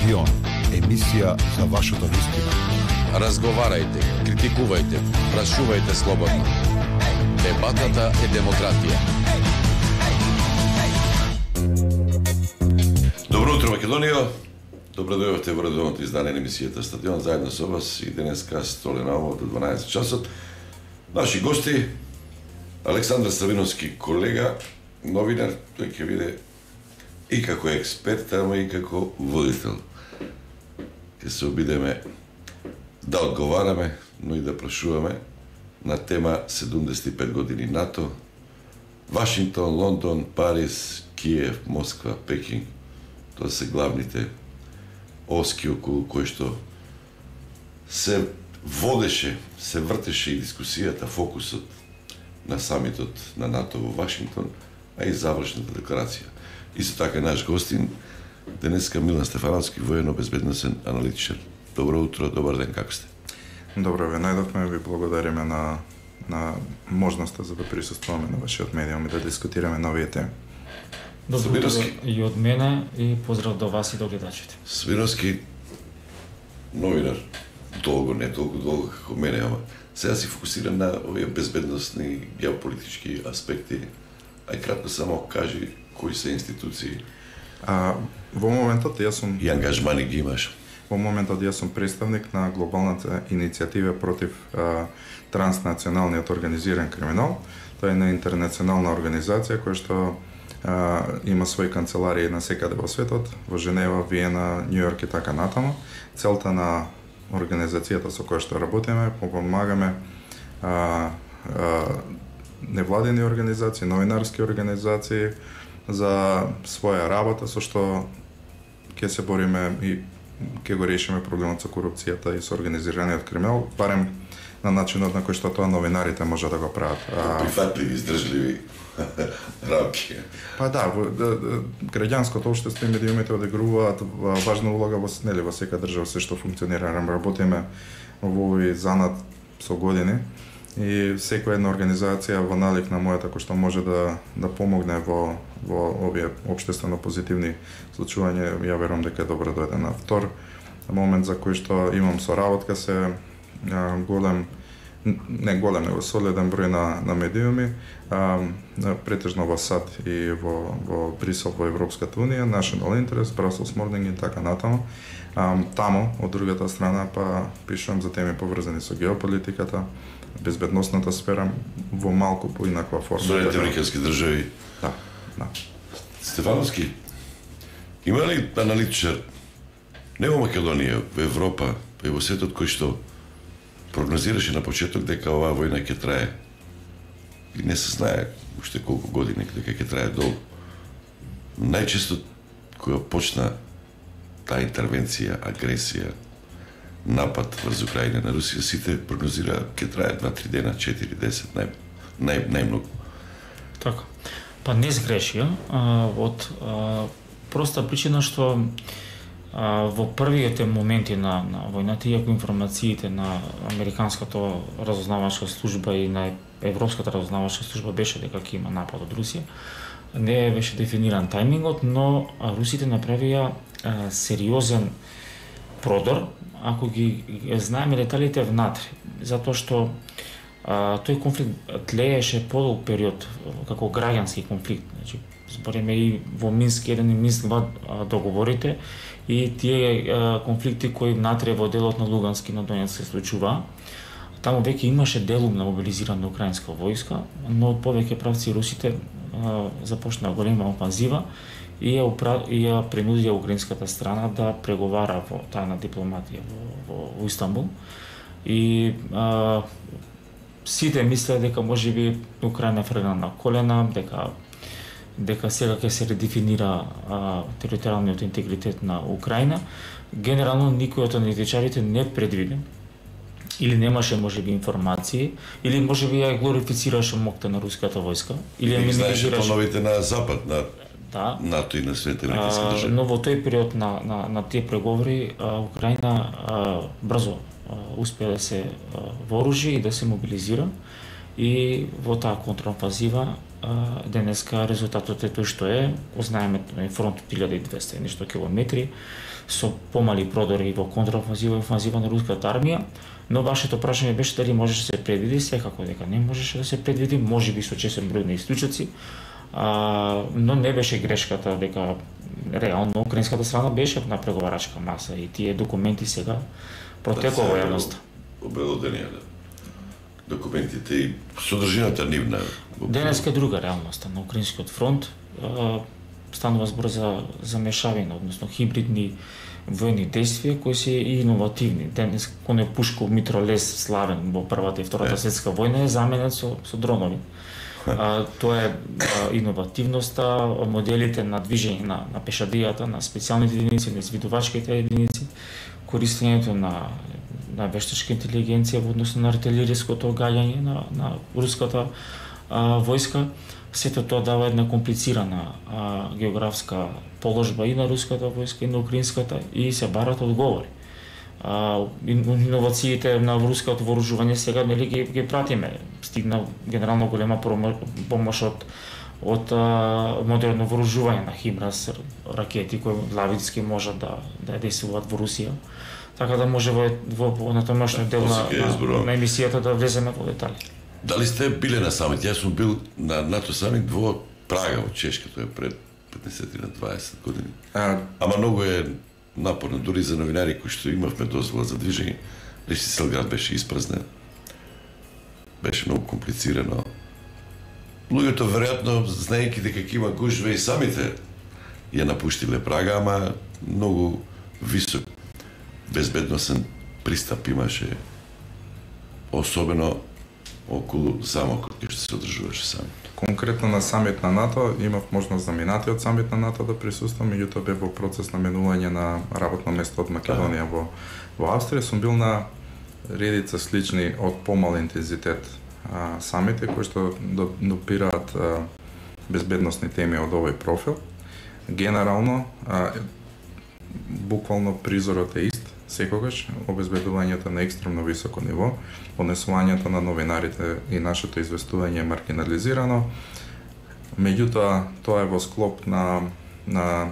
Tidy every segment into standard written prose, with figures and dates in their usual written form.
Стадион, емисија за вашата вистина. Разговарајте, критикувајте, прашувајте слободно. Дебатата е демократија. Добро утро, Македонија. Добро дојдовте во редовното издание на емисијата Стадион, заедно со вас и денеска Столеново до 12 часот. Наши гости, Александар Ставиновски, колега, новинар, тој ќе биде и како експерт, ама и како водител. Ќе се обидеме да одговараме, но и да прашуваме на тема 75 години НАТО, Вашингтон, Лондон, Париз, Киев, Москва, Пекинг. Тоа се главните оски околу кои што се водеше, се вртеше и дискусијата, фокусот на самитот на НАТО во Вашингтон, а и завршната декларација. Исто така наш гостин денеска Милан Стефановски, военно-безбедносен аналитичар. Добро утро, добар ден, како сте? Добро ве најдовме, ви благодариме на можноста за да присуствуваме на вашиот медиум и да дискутираме нови теми. Добро утро и од мене и поздрав до вас и до гледачите. Свиновски, новинар, долго, не толку долго како мене, ама сега си фокусирам на овие безбедносни геополитички аспекти. Ај кратко само кажи кои се институции. Во моментот јас сум и ангажмани ги имаш. Во моментот јас сум представник на глобалната иницијатива против транснационалниот организиран криминал. Тоа е една интернационална организација која што има своји канцеларии на секаде во светот, во Женева, Виена, Њујорк и така натаму. Целта на организацијата со која што работиме, помагаме невладени организации, новинарски организации за своја работа со што ќе се бориме и ќе го решиме проблемот со корупцијата и со организираниот криминал, барем на начинот на кој што тоа новинарите може да го прават. Прифатливи, издржливи рамки. Па да, граѓанското општество и медиумите одигруваат важна улога во секоја држава, се што функционира. Работиме во овој занат со години и секоја една организација во налик на мојата кој што може да помогне во овие општествено позитивни случувања, ја верувам дека е добро дојде на втор момент за кој што имам соработка се него солиден број на медиуми, претежно во САД и во Брисел, во Европската унија, National Interest, Brussels Morning и така натаму. Таму, од другата страна, па пишувам за теми поврзани со геополитиката, безбедносната сфера во малку поинаква форма. Соединените американски држави. Да. Стефановски, има ли аналитичар не во Македонија, во Европа, и во светот кој што прогнозираше на почеток дека оваа војна ќе трае и не се знае уште колку години дека ќе трае долго. Најчесто кога почна таа интервенција, агресија, напад врз Украина на Русија, сите прогнозира ќе трае 2-3 дена, 4-10 најмногу. Така. Па не сгреши, од проста причина што во првите моменти на војната, иако информациите на американската разузнавачка служба и на европската разузнавачка служба беше дека ќе има напад од Русија, не беше дефиниран тајмингот, но русите направија сериозен продор, ако ги знаеме деталите внатре, затоа што тој конфликт тлееше подолг период како граѓански конфликт. Значи, збориме и во Минск 1 и Минск 2 договорите и тие конфликти кои внатре во делот на Лугански на Донецк се случува. Таму веќе имаше делумна мобилизирана украинска војска, но од повеќе правци русите започна голема офанзива и ја принудија украинската страна да преговара во тајна дипломатија во Истанбул. И сите мислеа дека можеби Украина фргна на колена, дека сега ќе се редефинира територијалниот интегритет на Украина. Генерално никој од аналитичарите не предвиди или немаше можеби информации, или можеби ја глорифицираше моќта на руската војска, или ја минимизираше плановите на запад, на НАТО и на Соединените американски држави. Но во тој период на тие преговори Украина брзо успеа да се вооружи и да се мобилизира и во таа контраофанзива денеска резултатот е тој што е. Го знаеме, фронт од 1200 и нешто километри, со помали продори во контраофанзива и офанзива на руската армија, но вашето прашање беше дали можеше да се предвиди, секако дека не можеше да се предвиди, можеби со чесен број на исклучоци, но не беше грешката дека реално украинската страна беше на преговарачка маса и тие документи сега протекува во јавноста. Обелодени, документите и содржината нивна. Денеска е друга реалноста на украинскиот фронт. Станува збор за замешавина, односно хибридни војни действија кои се и иновативни. Денес кој е пушко митролез славен во Првата и Втората светска војна е заменет со дронови. Тоа е иновативноста, моделите на движење на пешадијата, на специјалните единици, на извидувачките единици, користењето на вештачка интелигенција во однос на артилериското гаѓање на руската војска. Сето тоа дава една комплицирана географска положба и на руската војска и на украинската и се барат одговори. Иновациите на руското вооружување сега нели ги пратиме. Стигна генерално голема помош од модерно вооружување на химрас ракети кои лавицки можат да действуваат во Русија. Така да може во натамошниот дел на емисијата да влеземе во детали. Дали сте биле на самит? Јас сум бил на НАТО самит во Прага, во Чешка, тоа е пред 15 на 20 години. Ама многу е напорно, дури за новинари кои што имавме дозвола за движење. Целград беше испразнен. Беше многу комплицирано. Луѓето веројатно знаејќи дека ќе има гужва и самите ја напуштиле Прага, ама многу висок безбедносен пристап имаше, особено околу замокот кај што се одржуваше самит. Конкретно на самит на НАТО имав можност за минатиот самит на НАТО да присуствам, меѓутоа бев во процес на менување на работно место од Македонија во Австрија. Сум бил на редица слични од помал интензитет самити кои што допираат безбедносни теми од овој профил. Генерално, буквално призорот е ист секогаш, обезбедувањето на екстремно високо ниво, однесувањето на новинарите и нашето известување е маргинализирано. Меѓутоа, тоа е во склоп на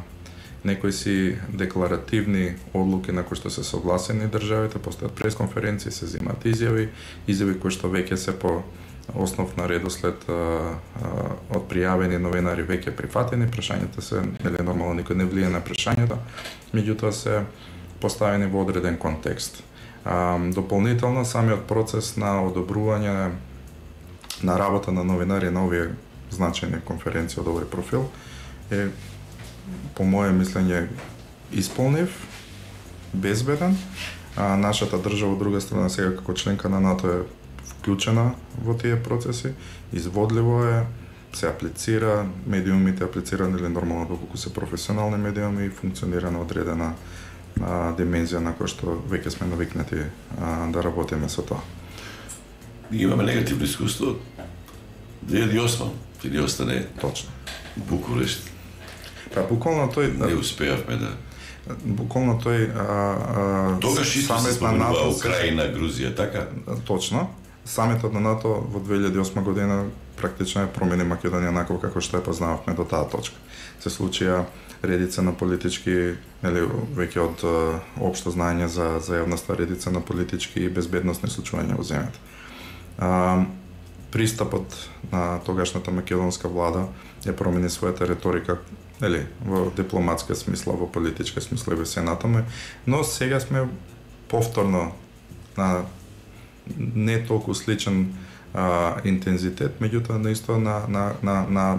некои си декларативни одлуки на кои што се согласени државите, постојат пресконференции, се земаат изјави кои што веќе се по основ на редослед од пријавени новинари веќе прифатени, прашањата се, нели нормално никој не влие на прашањата, меѓутоа се поставени во одреден контекст. Дополнително, самиот процес на одобрување на работа на новинари на овие значајни конференции од овој профил е, по моје мислење, исполнив, безбеден. Нашата држава, од друга страна, сега како членка на НАТО е вклучена во тие процеси, изводливо е, се аплицира, медиумите аплицирани или нормално доколку се професионални медиуми и функционира на одредена димензија на која што веќе сме навикнати да работиме со тоа. Имаме негативно искуство. 2008 или остане Точно. Букурешт. Буквално тој не успеавме да. Буквално тој тогаш исто се спомнува Украина, Грузија, така? Точно. Самитот на НАТО во 2008 година практично е промени Македонија накако како што ја познававме до таа точка. Се случија редица на политички, или веќе од општо знаење за јавноста, редица на политички и безбедносни случувања во земјата. Пристапот на тогашната македонска влада ја промени својата реторика, во дипломатска смисла, во политичка смисла и во се натаме, но сега сме повторно на не толку сличен интензитет, меѓутоа наисто на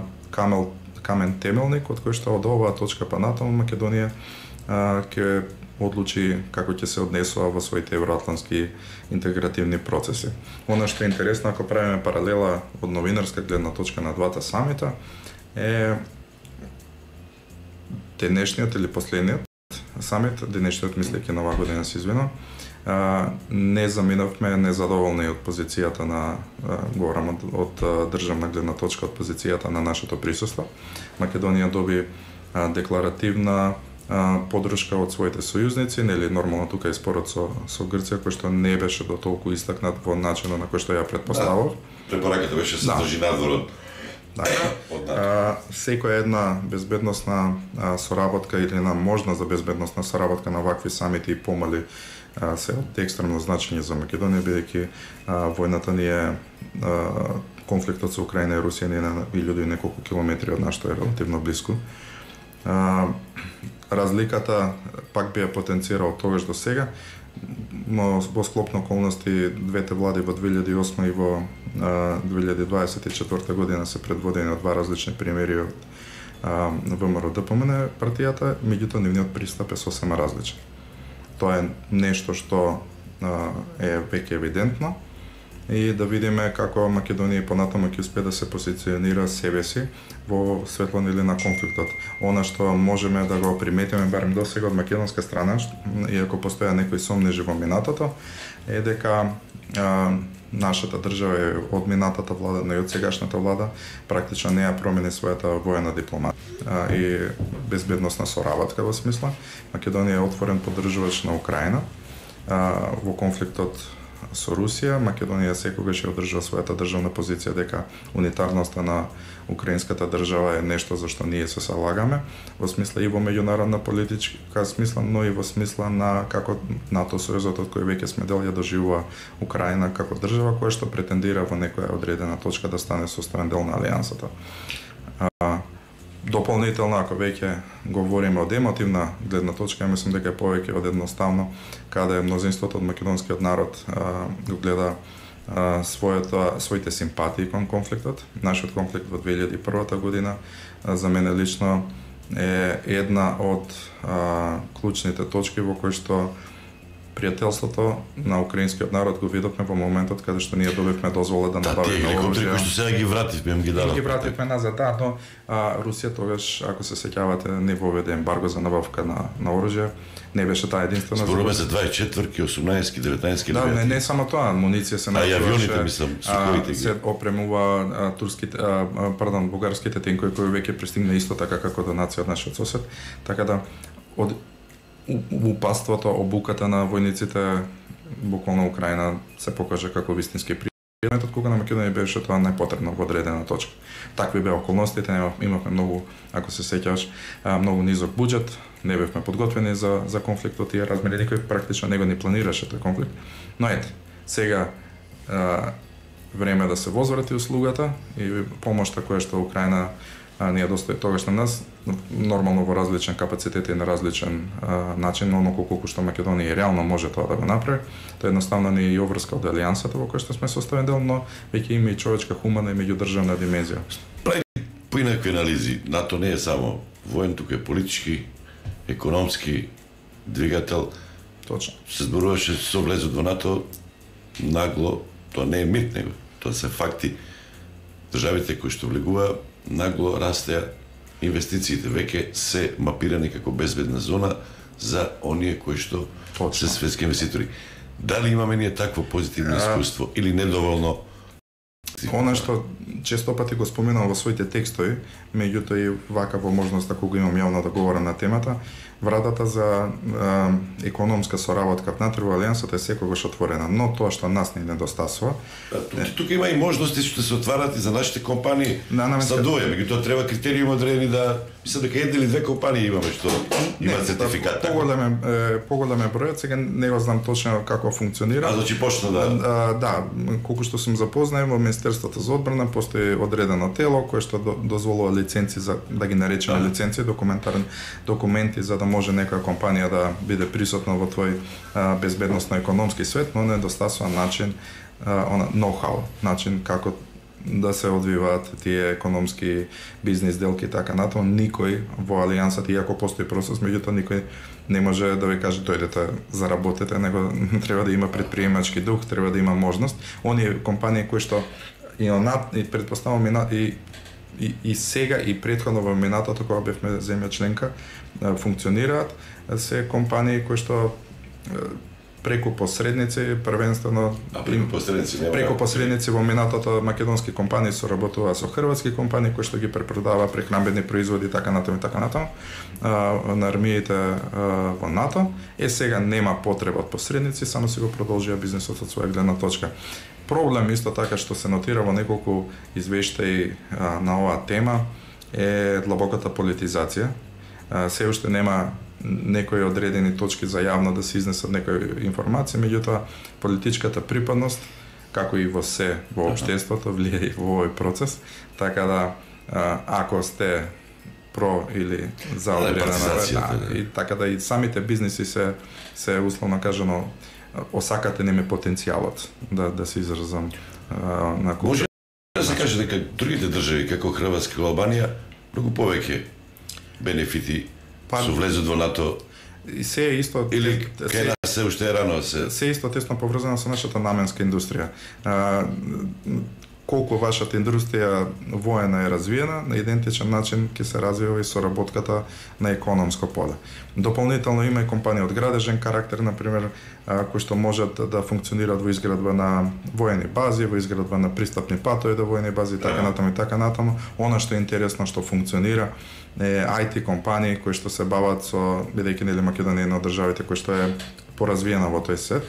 камен темелник, од кој што од оваа точка па натаму Македонија ќе одлучи како ќе се однесува во своите евроатлантски интегративни процеси. Она што е интересно, ако правиме паралела од новинарска гледна точка на двата самита, е денешниот или последниот самит, денешниот мислејќи на оваа година се извинам, не заминавме незадоволни од позицијата на, говорам од државна гледна точка, од позицијата на нашето присуство. Македонија доби декларативна поддршка од своите сојузници, нели нормално тука е спорот со Грција, кој што не беше до толку истакнат во начинот на кој што ја претпоставав. Препораката беше се држи надвор од Секоја една безбедносна соработка или на можност за безбедносна соработка на вакви самити и помали се од екстремно значење за Македонија, бидејќи војната ни е конфликтот со Украина и Русија ни е на 1000 и неколку километри од нас, што е релативно блиску. Разликата пак би ја потенцирал тогаш до сега, но во склоп на околности двете влади во 2008 и во 2024 година се предводени од два различни примери од ВМРО ДПМН партијата, меѓутоа нивниот пристап е сосема различен. Тоа е нешто што е веќе евидентно и да видиме како Македонија понатаму ќе успее да се позиционира себе си во светлина или на конфликтот. Она што можеме да го приметиме барем досега од македонска страна, иако постоја некои сомнежи во минатото, е дека нашата држава е од минатата влада, но и од сегашната влада практично не ја промени својата воена дипломатија и безбедносна соработка во смисла. Македонија е отворен поддржувач на Украина во конфликтот со Русија. Македонија секогаш ја одржува својата државна позиција дека унитарноста на украинската држава е нешто за што ние се залагаме, во смисла и во меѓународна политичка смисла, но и во смисла на како НАТО сојузот од кој веќе сме дел ја доживува Украина како држава која што претендира во некоја одредена точка да стане составен дел на алијансата. Дополнително, ако веќе говориме од емотивна гледна точка, мислам дека е повеќе од едноставно, каде мнозинството од македонскиот народ го гледа своите симпатии кон конфликтот. Нашиот конфликт во 2001 година за мене лично е една од клучните точки во кои што пријателството на украинскиот народ го видовме во моментот каде што ние добивме дозвола да набавиме оружје. Кои што сега ги вративме, ги дадовме. Ги вративме назад, но Русија тогаш, ако се сеќавате, не воведе ембарго за набавка на оружје. Не беше таа единствена. Зборуваме за 24-ки, 18-ки, 19-ки. Да, не само тоа, амуниција се најаваше. Авионите, мислам, суховите ги. Се опремува турските, бугарските тенкови кои веќе пристигна исто така како донација од нашиот сосед. Така да од упаството, обуката на војниците буквално Украина се покаже како вистински пријател кога на Македонија беше тоа најпотребно во одредена точка. Такви беа околностите, имавме многу, ако се сеќаваш, многу низок буџет, не бевме подготвени за конфликтот и размери, никој практично не го ни планираше тој конфликт. Но ете, сега време да се возврати услугата и помошта која што Украина ни ја достои тогаш на нас, нормално во различен капацитет и на различен начин, но колку што Македонија реално може тоа да го направи. Тоа едноставно не е и обврска од алијансата во која што сме составен дел, но веќе има и човечка, хумана и меѓудржавна димензија. Прави поинакви анализи. НАТО не е само воен, тука е политички, економски двигател. Точно. Се зборуваше со влезот во НАТО нагло, тоа не е мит, него тоа се факти. Државите кои што влегува нагло растеа инвестициите, веќе се мапирани како безбедна зона за оние кои што се светски инвеститори. Дали имаме ние такво позитивно искуство или недоволно? Она што често пати го споменам во своите текстови, меѓутоа и вака во можност ако го имам јавно да говорам на темата, вратата за економска соработка внатре во алијансата е секогаш отворена, но тоа што нас не недостасува. Тука има и можности што се отварат и за нашите компании садове, меѓутоа треба критериуми одредени да мислам дека една или две компании имаме што имаат сертификат. Поголем е бројот, сега не го знам точно како функционира. Значи почна да, колку што сум запознаен во Министерството за одбрана постои одредено тело кое што дозволува лиценци за да ги наречеме лиценци, документи за да може некоја компанија да биде присутна во твој безбедносно-економски свет, но недостасува начин, ноу-хау, начин како да се одвиваат тие економски бизнис делки и така натаму. Никој во алијансата, иако постои процес, меѓутоа никој не може да ви каже дојдете заработете, него треба да има предприемачки дух, треба да има можност. Оние компании кои што и предпоставувам и сега и претходно во минатото кога бевме земја членка функционираат, се компании кои што преку посредници, првенствено преку посредници во минатото македонски компании соработуваа со хрватски компании кои што ги препродаваа прехранбени производи и така натаму на армиите во НАТО. Сега нема потреба од посредници, само си го продолжија бизнисот од своја гледна точка. Проблем исто така што се нотира во неколку извештаи на оваа тема е длабоката политизација. Се уште нема некои одредени точки за јавно да се изнесат некои информации, меѓутоа политичката припадност, како и во се во општеството, влие и во овој процес, така да ако сте про или за одредена и така да и самите бизниси се условно кажано осакате нем потенцијалот да се изразам на култура. Може да се каже дека другите држави како Хрватска и Албанија многу повеќе бенефити со влезот во НАТО и се е исто или кај нас се уште рано се исто тесно поврзано со нашата наменска индустрија. Колку вашата индустрија воена е развиена, на идентичен начин ќе се развива и соработката на економско поле. Дополнително има и компании од градежен карактер, например, кои што можат да функционираат во изградба на воени бази, во изградба на пристапни патови до воени бази, така натаму и така натаму. Она што е интересно што функционира е IT компании кои што се бават со, бидејќи нели Македонија е една од државите кои што е поразвиена во тој свет.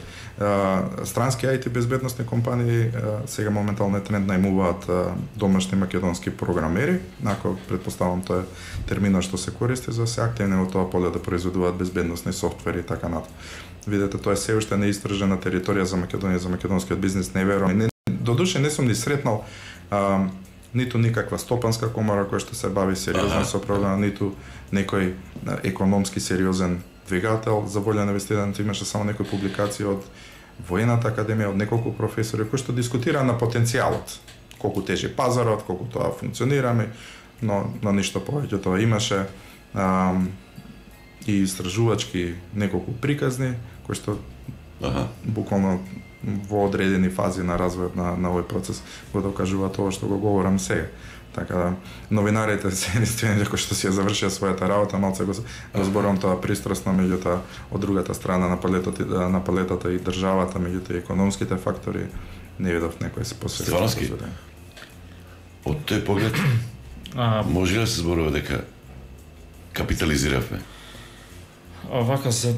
Странски IT безбедносни компании сега моментално е тренд најмуваат домашни македонски програмери, ако предпоставам тоа е терминот што се користи за се активни во тоа поле да произведуваат безбедносни софтвери и така натаму. Видете, тоа е се уште неистражена територија за Македонија, за македонскиот бизнес, не верувам. Додуше не сум ни сретнал ниту никаква стопанска комора која што се бави сериозно со проблема, ниту некој економски сериозен двигател за волја на инвестирањето. Имаше само некои публикации од Воената академија, од неколку професори кои што дискутира на потенцијалот, колку тежи пазарот, колку тоа функционира, но ништо повеќе. Тоа имаше и истражувачки неколку приказни кои што буквално во одредени фази на развојот на овој процес го докажува тоа што го говорам сега. Така да новинарите се единствени кои што си ја завршија својата работа, малце го зборувам тоа пристрасно, меѓутоа од другата страна на палетата и државата, меѓутоа и економските фактори не видов некој се посвети. Од тој поглед може да се зборува дека капитализиравме? Вака се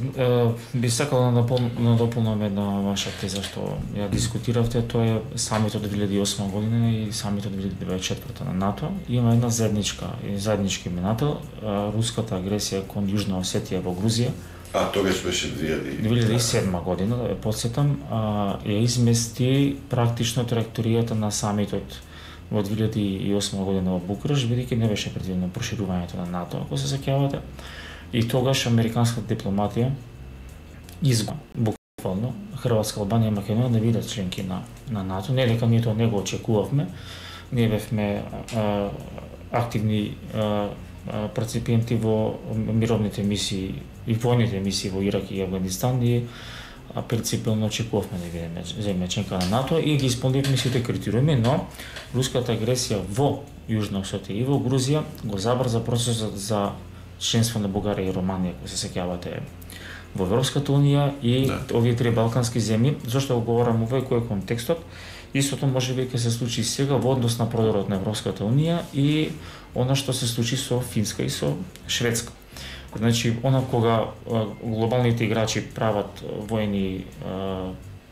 би сакала да надополнам една ваша теза што ја дискутиравте, тоа е самитот 2008 година и самитот 2024 на НАТО. Има една заеднички именател, руската агресија кон Јужна Осетија во Грузија. Тогаш беше 2007 година, да ве потсетам, ја измести практично траекторијата на самитот во 2008 година во Букуреш, бидејќи не беше предвидено проширувањето на НАТО, ако се сеќавате. И тогаш американската дипломатија изгони буквално Хрватска, Албанија и Македонија да бидат членки на НАТО. Не дека ние тоа не го очекувавме, ние бевме активни парципиенти во мировните мисии и војните мисии во Ирак и Авганистан и принципилно очекувавме да бидеме земја членка на НАТО и ги исполнивме сите критериуми, но руската агресија во Јужна Осетија и во Грузија го забрза процесот за членство на Бугарија и Романија, кои се сеќавате во Европската унија и овие три балкански земји. Зошто го говорам ова и кој е контекстот? Истото можеби ќе се случи сега во однос на продорот на Европската унија и она што се случи со Финска и со Шведска. Значи, она кога глобалните играчи прават воени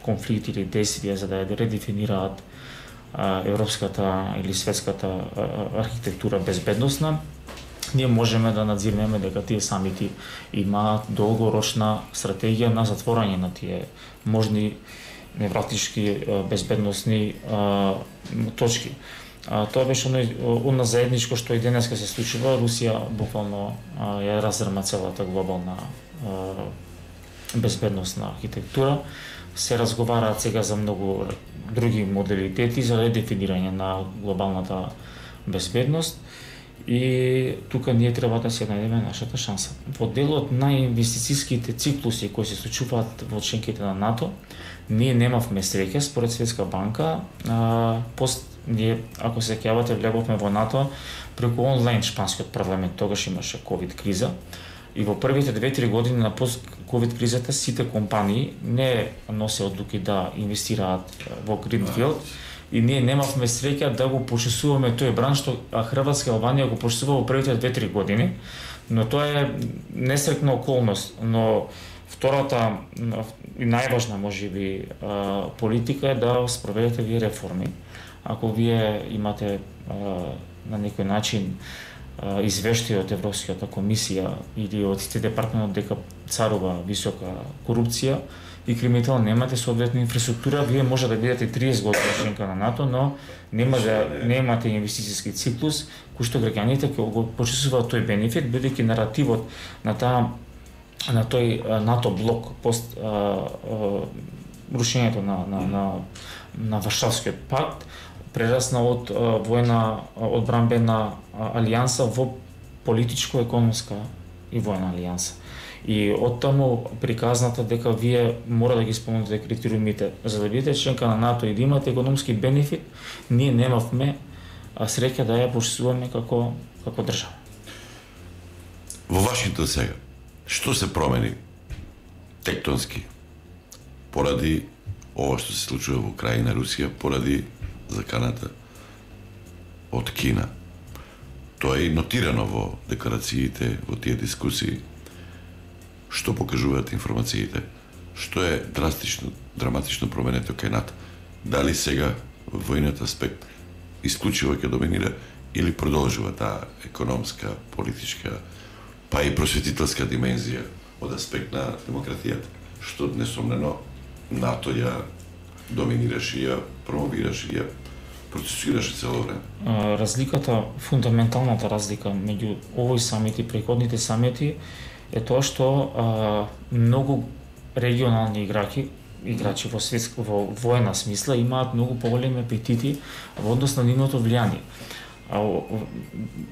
конфликти или действија за да ја редефинираат европската или светската архитектура безбедносна, ние можеме да надзирнеме дека тие самити имаат долгорочна стратегија на затворање на тие можни невралтички безбедносни точки. Тоа беше она заедничко што и денеска се случува. Русија буквално ја разрма целата глобална безбедносна архитектура. Се разговараат сега за многу други моделитети за редефинирање на глобалната безбедност. И тука ние треба да се најдеме нашата шанса. Во делот на инвестицијските циклуси кои се случуваат во членките на НАТО, ние немавме среќа според Светска банка. Ние, ако се сеќавате, влеговме во НАТО преку онлайн шпанскиот парламент, тогаш имаше ковид криза. И во првите 2-3 години на пост-ковид кризата сите компании не носе одлуки да инвестираат во Greenfield. И ние немавме среќа да го почесуваме тој бранш што Хрватска и Албанија го почесува во првите 2-3 години, но тоа е несреќна околност, но Втората и најважна можеби политика е да спроведете вие реформи. Ако вие имате на некој начин извештај од Европската комисија или од департаментот дека царува висока корупција и криминал, немате соодветна инфраструктура, вие може да бидете 30 години членка на НАТО, но немате инвестицијски циклус кој што граѓаните ќе го почувствуваат тој бенефит, бидејќи наративот на тој НАТО блок пост рушењето на Варшавскиот пакт прерасна од војна одбранбена алијанса во политичко-економска и војна алијанса. И оттаму приказната дека вие мора да ги исполните критериумите за да бидете членка на НАТО и да имате економски бенефит, ние немавме среќа да ја почувствуваме како држава. Во Вашингтон сега, што се промени тектонски поради ова што се случува во Украина, Русија, поради заканата од Кина? Тоа е нотирано во декларациите, во тие дискусии. Што покажуваат информациите? Што е драматично променето кај НАТО? Дали сега војниот аспект исклучиво ќе доминира или продолжува таа економска, политичка, па и просветителска димензија од аспект на демократијата, што несомнено НАТО ја доминираше, ја промовираше, ја процесуираше цело време. Разликата, фундаменталната разлика меѓу овој самит и преходните самити е тоа што многу регионални играчи во воена смисла имаат многу поголеми апетити во однос на нивното влијание.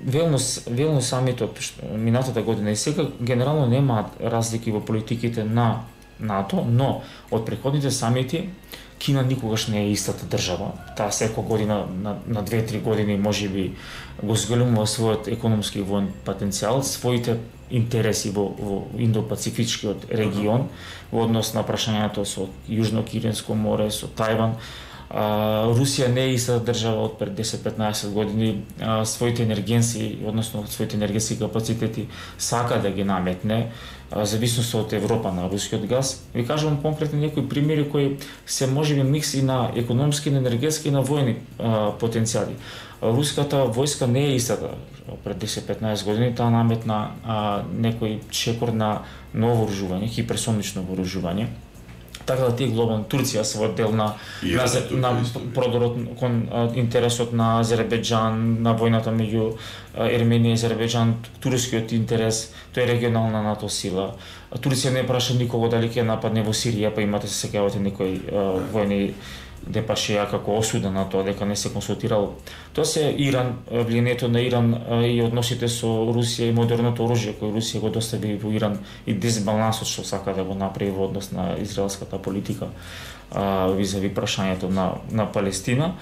Вилнус самитот минатата година и сега генерално немаат разлики во политиките на НАТО, но од преходните самити Кина никогаш не е истата држава. Таа секоја година на 2-3 години можеби го зголемува својот економски и воен потенцијал, своите интереси во Индо-Пацифичкиот регион во однос на прашањето со Јужно-Киренско море, со Тајван. Русија не е иста држава од пред 10-15 години, своите енергенси, односно своите енергетски капацитети сака да ги наметне, зависност од Европа на рускиот газ. Ви кажувам конкретно некои примери кои се можеби микс и на економски, на енергетски и на војни потенцијали. Руската војска не е истата пред 10-15 години, таа наметна некој чекор на ново вооружување, хиперсонично вооружување. Така да тие глобално Турција својот дел на продорот кон интересот на Азербејџан, на војната меѓу Ерменија и Азербејџан, турскиот интерес, тој е регионална НАТО сила. Турција не праша никого дали ќе нападне во Сирија, па имате се сеќавате некои војни депашеја како осуда на тоа дека не се консултирал. Тоа се Иран, влијанието на Иран и односите со Русија и модерното оружје кој Русија го достави во Иран и дисбалансот што сака да го направи во однос на израелската политика визави прашањето на Палестина,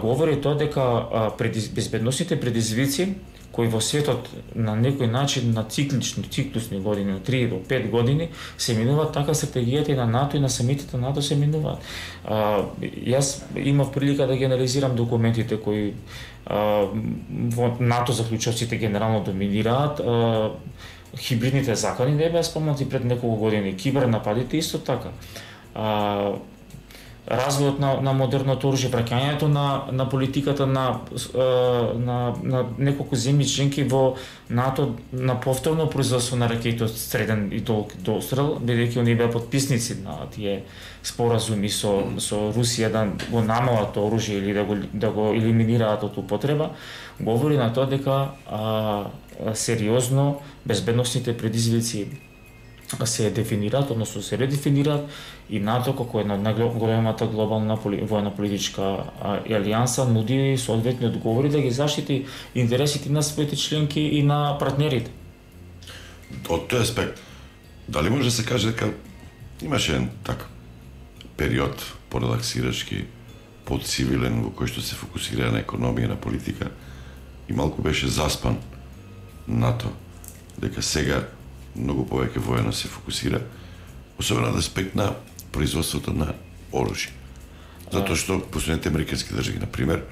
говори тоа дека безбедносните предизвици кои во светот на некој начин на циклусни години, на 3 до 5 години, се минуваат така стратегијата и на НАТО и на самитите НАТО се минуваат. Јас имав прилика да ги анализирам документите кои во НАТО заклучоците генерално доминираат, хибридните закани не беа спомнати пред неколку години, кибернападите исто така. Развојот на модерното оружје, враќањето на политиката на неколку земји членки во НАТО на повторно производство на ракети од среден и долг дострел, бидејќи оние беа подписници на тие споразуми со Русија да го намалат тоа оружје или да го елиминираат од употреба, говори на тоа дека сериозно безбедносните предизвици се дефинираат, односно се редефинираат и НАТО како една од најголемата глобална војна политичка алијанса нуди соодветни одговори да ги заштити интересите на своите членки и на партнерите. Од тој аспект, дали може да се каже дека имаше така период порелаксирачки, подцивилен во кој што се фокусира на економија, на политика и малку беше заспан НАТО, дека сега многу повеќе воено се фокусира, особено на аспект на производството на оружје. Затоа што последните американски држави, на пример,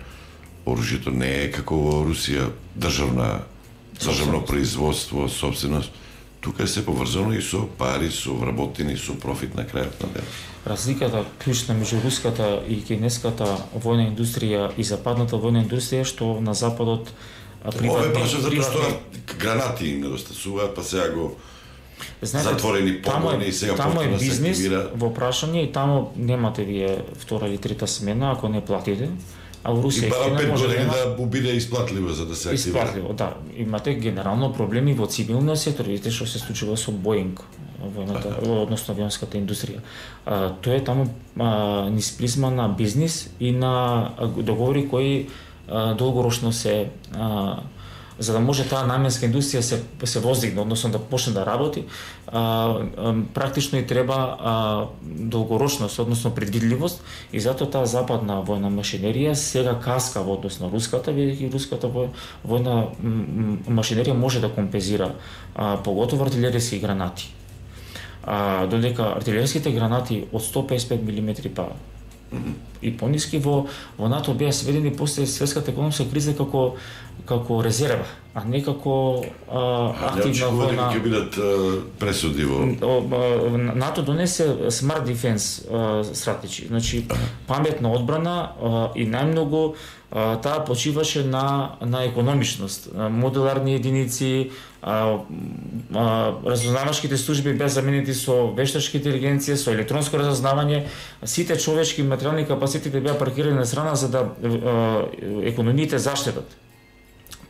оружјето не е како во Русија државно производство, собственост, тука е се поврзано и со пари, со вработени, со профит на крајот на денот. Разликата клучна меѓу руската и кинеската војна индустрија и западната војна индустрија што на западот Ове прашам затоа што гранати им недостасуваат, па сега го затворени погони и сега повторно се бизнес активира. во прашање и таму немате вие втора или трета смена ако не платите. А во Русија и бара 5 може години да биде исплатливо за да се активира. Исплатливо, да. Имате генерално проблеми во цивилниот сектор, видите што се случува со Боинг, војната, односно авионската индустрија. Тоа е таму низ призма на бизнис и на договори кои долгорочно се за да може таа наменска индустрија се воздигне, односно да почне да работи, практично и треба долгорочност, односно предвидливост, и затоа таа западна војна машинерија сега каска во однос на руската, бидејќи руската војна машинерија може да компензира поготово артилеријски гранати. Додека артилеријските гранати од 155 мм па и пониски во НАТО беа сведени после светската економска криза како резерва, а не како активна војна. Ќе бидат пресуди во НАТО донесе Smart Defense strategy, значи паметна одбрана и најмногу таа почиваше на економичност, модуларни единици, разузнавачките служби беа заменети со вештачка интелигенција, со електронско разузнавање, сите човечки материјални капацитети беа паркирани на страна за да економиите заштедат.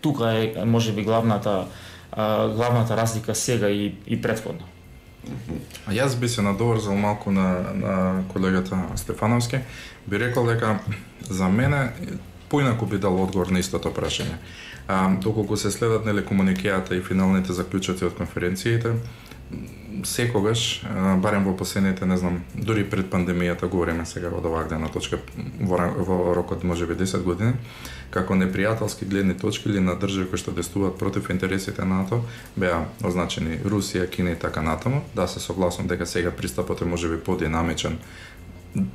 Тука е можеби главната разлика сега и претходно. Јас би се надоврзал малку на колегата Стефановски. Би рекол дека за мене поинаку би дал одговор на истото прашање. Доколку се следат нели комуникејата и финалните заклучоци од конференциите, секогаш, барем во последните, не знам, дури пред пандемијата, говориме сега од оваа гледна точка во рокот можеби 10 години, како непријателски гледни точки или на држави кои што действуваат против интересите на НАТО, беа означени Русија, Кина и така натаму. Да, се согласувам дека сега пристапот е можеби подинамичен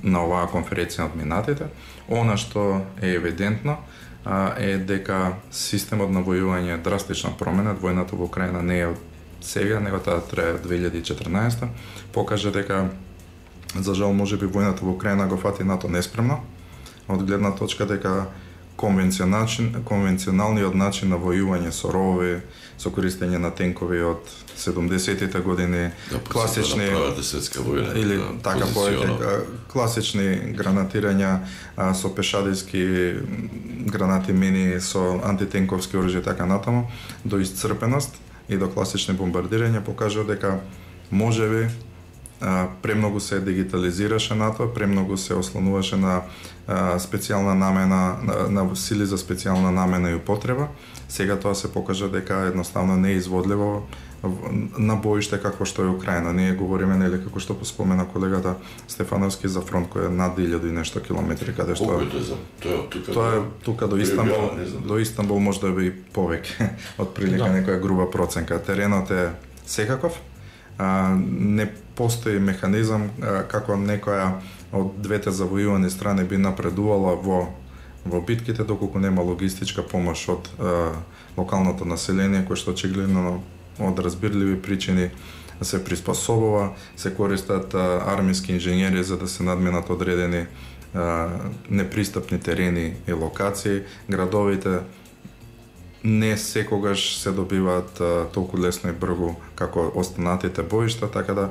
на оваа конференција од минатите. Она што е евидентно е дека системот на војување е драстична промена. Војната во Украина не е од сега, него таа трае 2014. Покажа дека, за жал, можеби војната во Украина го фати НАТО неспремно, од гледна точка дека конвенционалниот начин на војување со ровови, со користење на тенкови од 70-тите години, класични светска војна или така повеќе класични гранатирања со пешадиски гранати мини, со антитенковски оружје така натаму, до исцрпеност и до класични бомбардирања покажа дека можеби премногу се дигитализираше НАТО, премногу се ослонуваше на специјална намена, на сили за специјална намена и употреба. Сега тоа се покажа дека едноставно не е изводливо на боиште како што е Украина. Ние говориме нели како што спомена колегата Стефановски за фронт кој е над 1000 и нешто километри, каде што тоа е тука до Истанбул, до Истанбул може да би повеќе, отприлика некоја груба проценка. Теренот е секаков. Не постои механизам како некоја од двете завојувани страни би напредувала во битките доколку нема логистичка помош од локалното население кој што очигледно од разбирливи причини се приспособува, се користат армиски инженери за да се надминат одредени непристапни терени и локации. Градовите не секогаш се добиваат толку лесно и брзо како останатите боишта, така да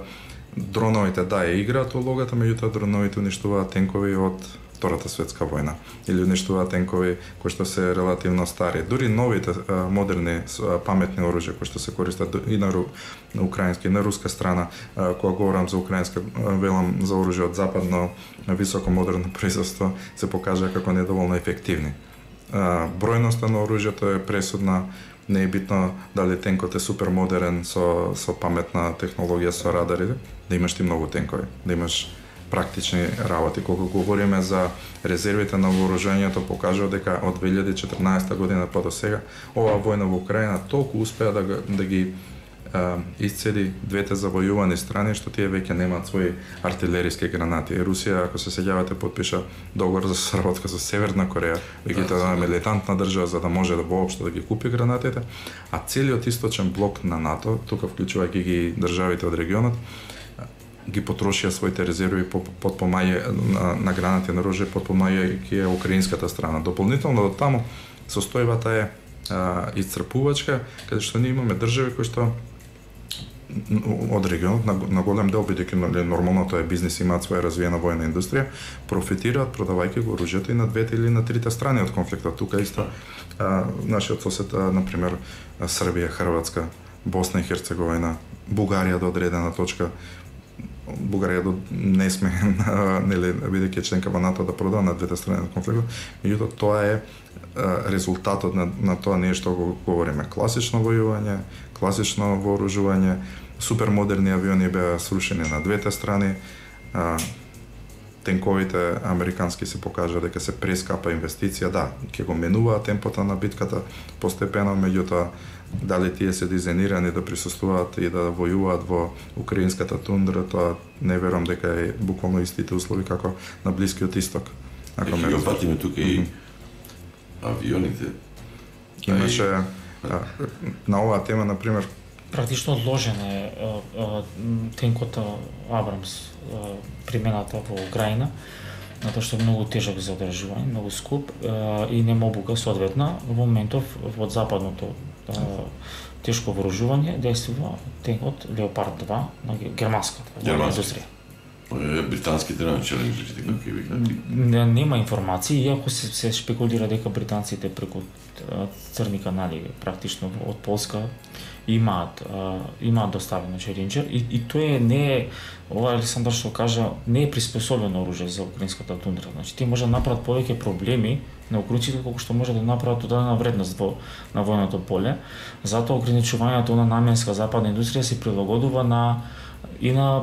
дроновите ја играат улогата, меѓутоа дроновите уништуваат тенкови од Втората светска војна или уништуваат тенкови кои што се релативно стари. Дури новите модерни паметни оружја кои што се користат и на украинска и на руска страна, кога говорам за украинска, велам за оружје од западно високо модерно производство, се покажа како недоволно ефективни. Бројноста на оружјето е пресудна, не е битно дали тенкот е супер модерен со паметна технологија со радари, да имаш ти многу тенкови, да имаш практични работи. Кога говориме за резервите на вооружението, покажува дека од 2014 година па до сега оваа војна во Украина толку успеа да ги исцели двете завојувани страни што тие веќе немаат своји артилериски гранати. Русија, ако се сеќавате, потпиша договор за соработка со Северна Кореја, веќе тоа е милитантна држава за да може да воопшто да ги купи гранатите, а целиот источен блок на НАТО, тука вклучувајќи ги државите од регионот, ги потрошија своите резерви на гранати на оружје, потпомагајќи украинската страна. Дополнително до таму состојбата е исцрпувачка, каде што ние имаме држави кои што од регионот на голем дел, бидејќи нормално тоа е бизнис, имаат своја развиена војна индустрија, профитираат продавајќи го оружјето и на двете или на трите страни од конфликтот. Тука исто нашиот сосед, например, Србија, Хрватска, Босна и Херцеговина, Бугарија до одредена точка. Бугарија не сме, нели, бидејќи членка во НАТО, да продава на двете страни на конфликтот. Меѓутоа тоа е резултатот на тоа нешто го говориме. Класично војување, класично вооружување, супермодерни авиони беа срушени на двете страни. Тенковите американски се покажа дека се прескапа инвестиција, да, ќе го менуваат темпото на битката постепено, меѓутоа дали тие се дизајнирани да присуствуваат и да војуваат во украинската тундра, тоа не верувам дека е буквално истите услови како на Блискиот исток. Ако ме опатиме тука и авионите. Имаше на оваа тема, например, практично одложен е тенкот Абрамс, примената во Украина, затоа што е многу тежок за одржување, многу скуп и нема обука соодветна. Во моментов од западното тешко вооружување действува тенкот Леопард 2 на германската војна индустрија. Британските началници какви викнати? Нема информации, иако се шпекулира дека британците преку црни канали практично од Полска имаат доставено Черенџер и тоа не е, ова Александар што кажа, не е приспособено оружје за украинската тундра. Значи тие може да направат повеќе проблеми на украинците колку што може да направат додадена вредност на војното поле. Затоа ограничувањето на наменска западна индустрија се прилагодува и на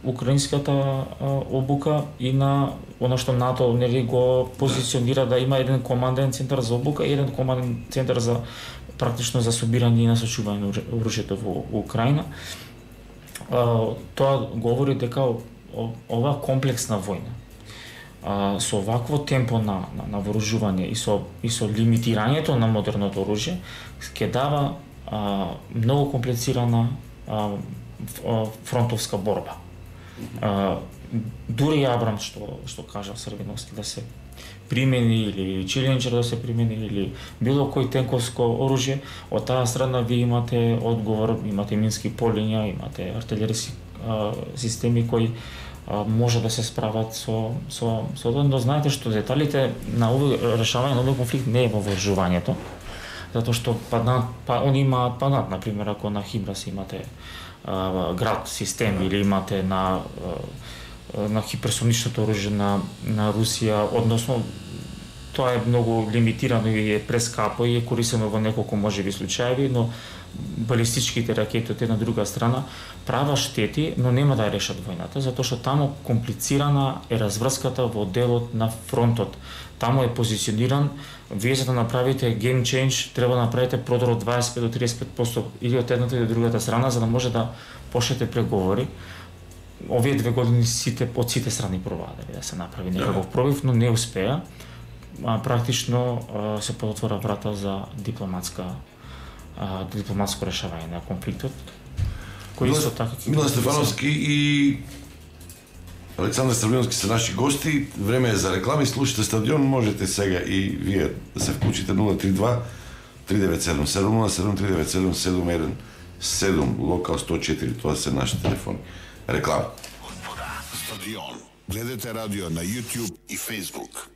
украинската обука и на она што НАТО нели го позиционира да има еден команден центар за обука и еден команден центар за практично за собирање и насочување на оружјето во Украина. Тоа говори дека ова комплексна војна со овакво темпо на вооружување и со лимитирањето на модерното оружје ќе дава многу комплицирана фронтовска борба. Дури Абрамс што кажа Србиновски да се примени или Челенџер да се примени или било кој тенковско оружје, од таа страна ви имате одговор, имате мински полиња, имате артилериски системи кои може да се справат со тоа, но знаете што деталите на решавање на овој конфликт не е во вооружувањето, затоа што они имаат паднат, например, ако на Химрас имате град систем или имате на хиперсоничното оружје на Русија, односно тоа е многу лимитирано и е прескапо и е користено во неколку можеби случаеви, но балистичките ракети од една друга страна права штети, но нема да ја решат војната, затоа што таму комплицирана е разврската во делот на фронтот. Таму е позициониран, вие за да направите game change, треба да направите продор од 25 до 35% или од едната или од другата страна, за да може да почнете преговори. Овие 2 години од сите страни пробаа да се направи некаков пробив, но не успеа. Практично се потвора врата за дипломатско решавање на конфликтот. Милан Стефановски и Александар Србиновски се наши гости. Време е за реклами. Слушате Стадион. Можете сега и вие да се вклучите 032 397 707 397 локал 104. Това са нашите телефони. Реклама. Стадион. Гледате радио на YouTube и Facebook.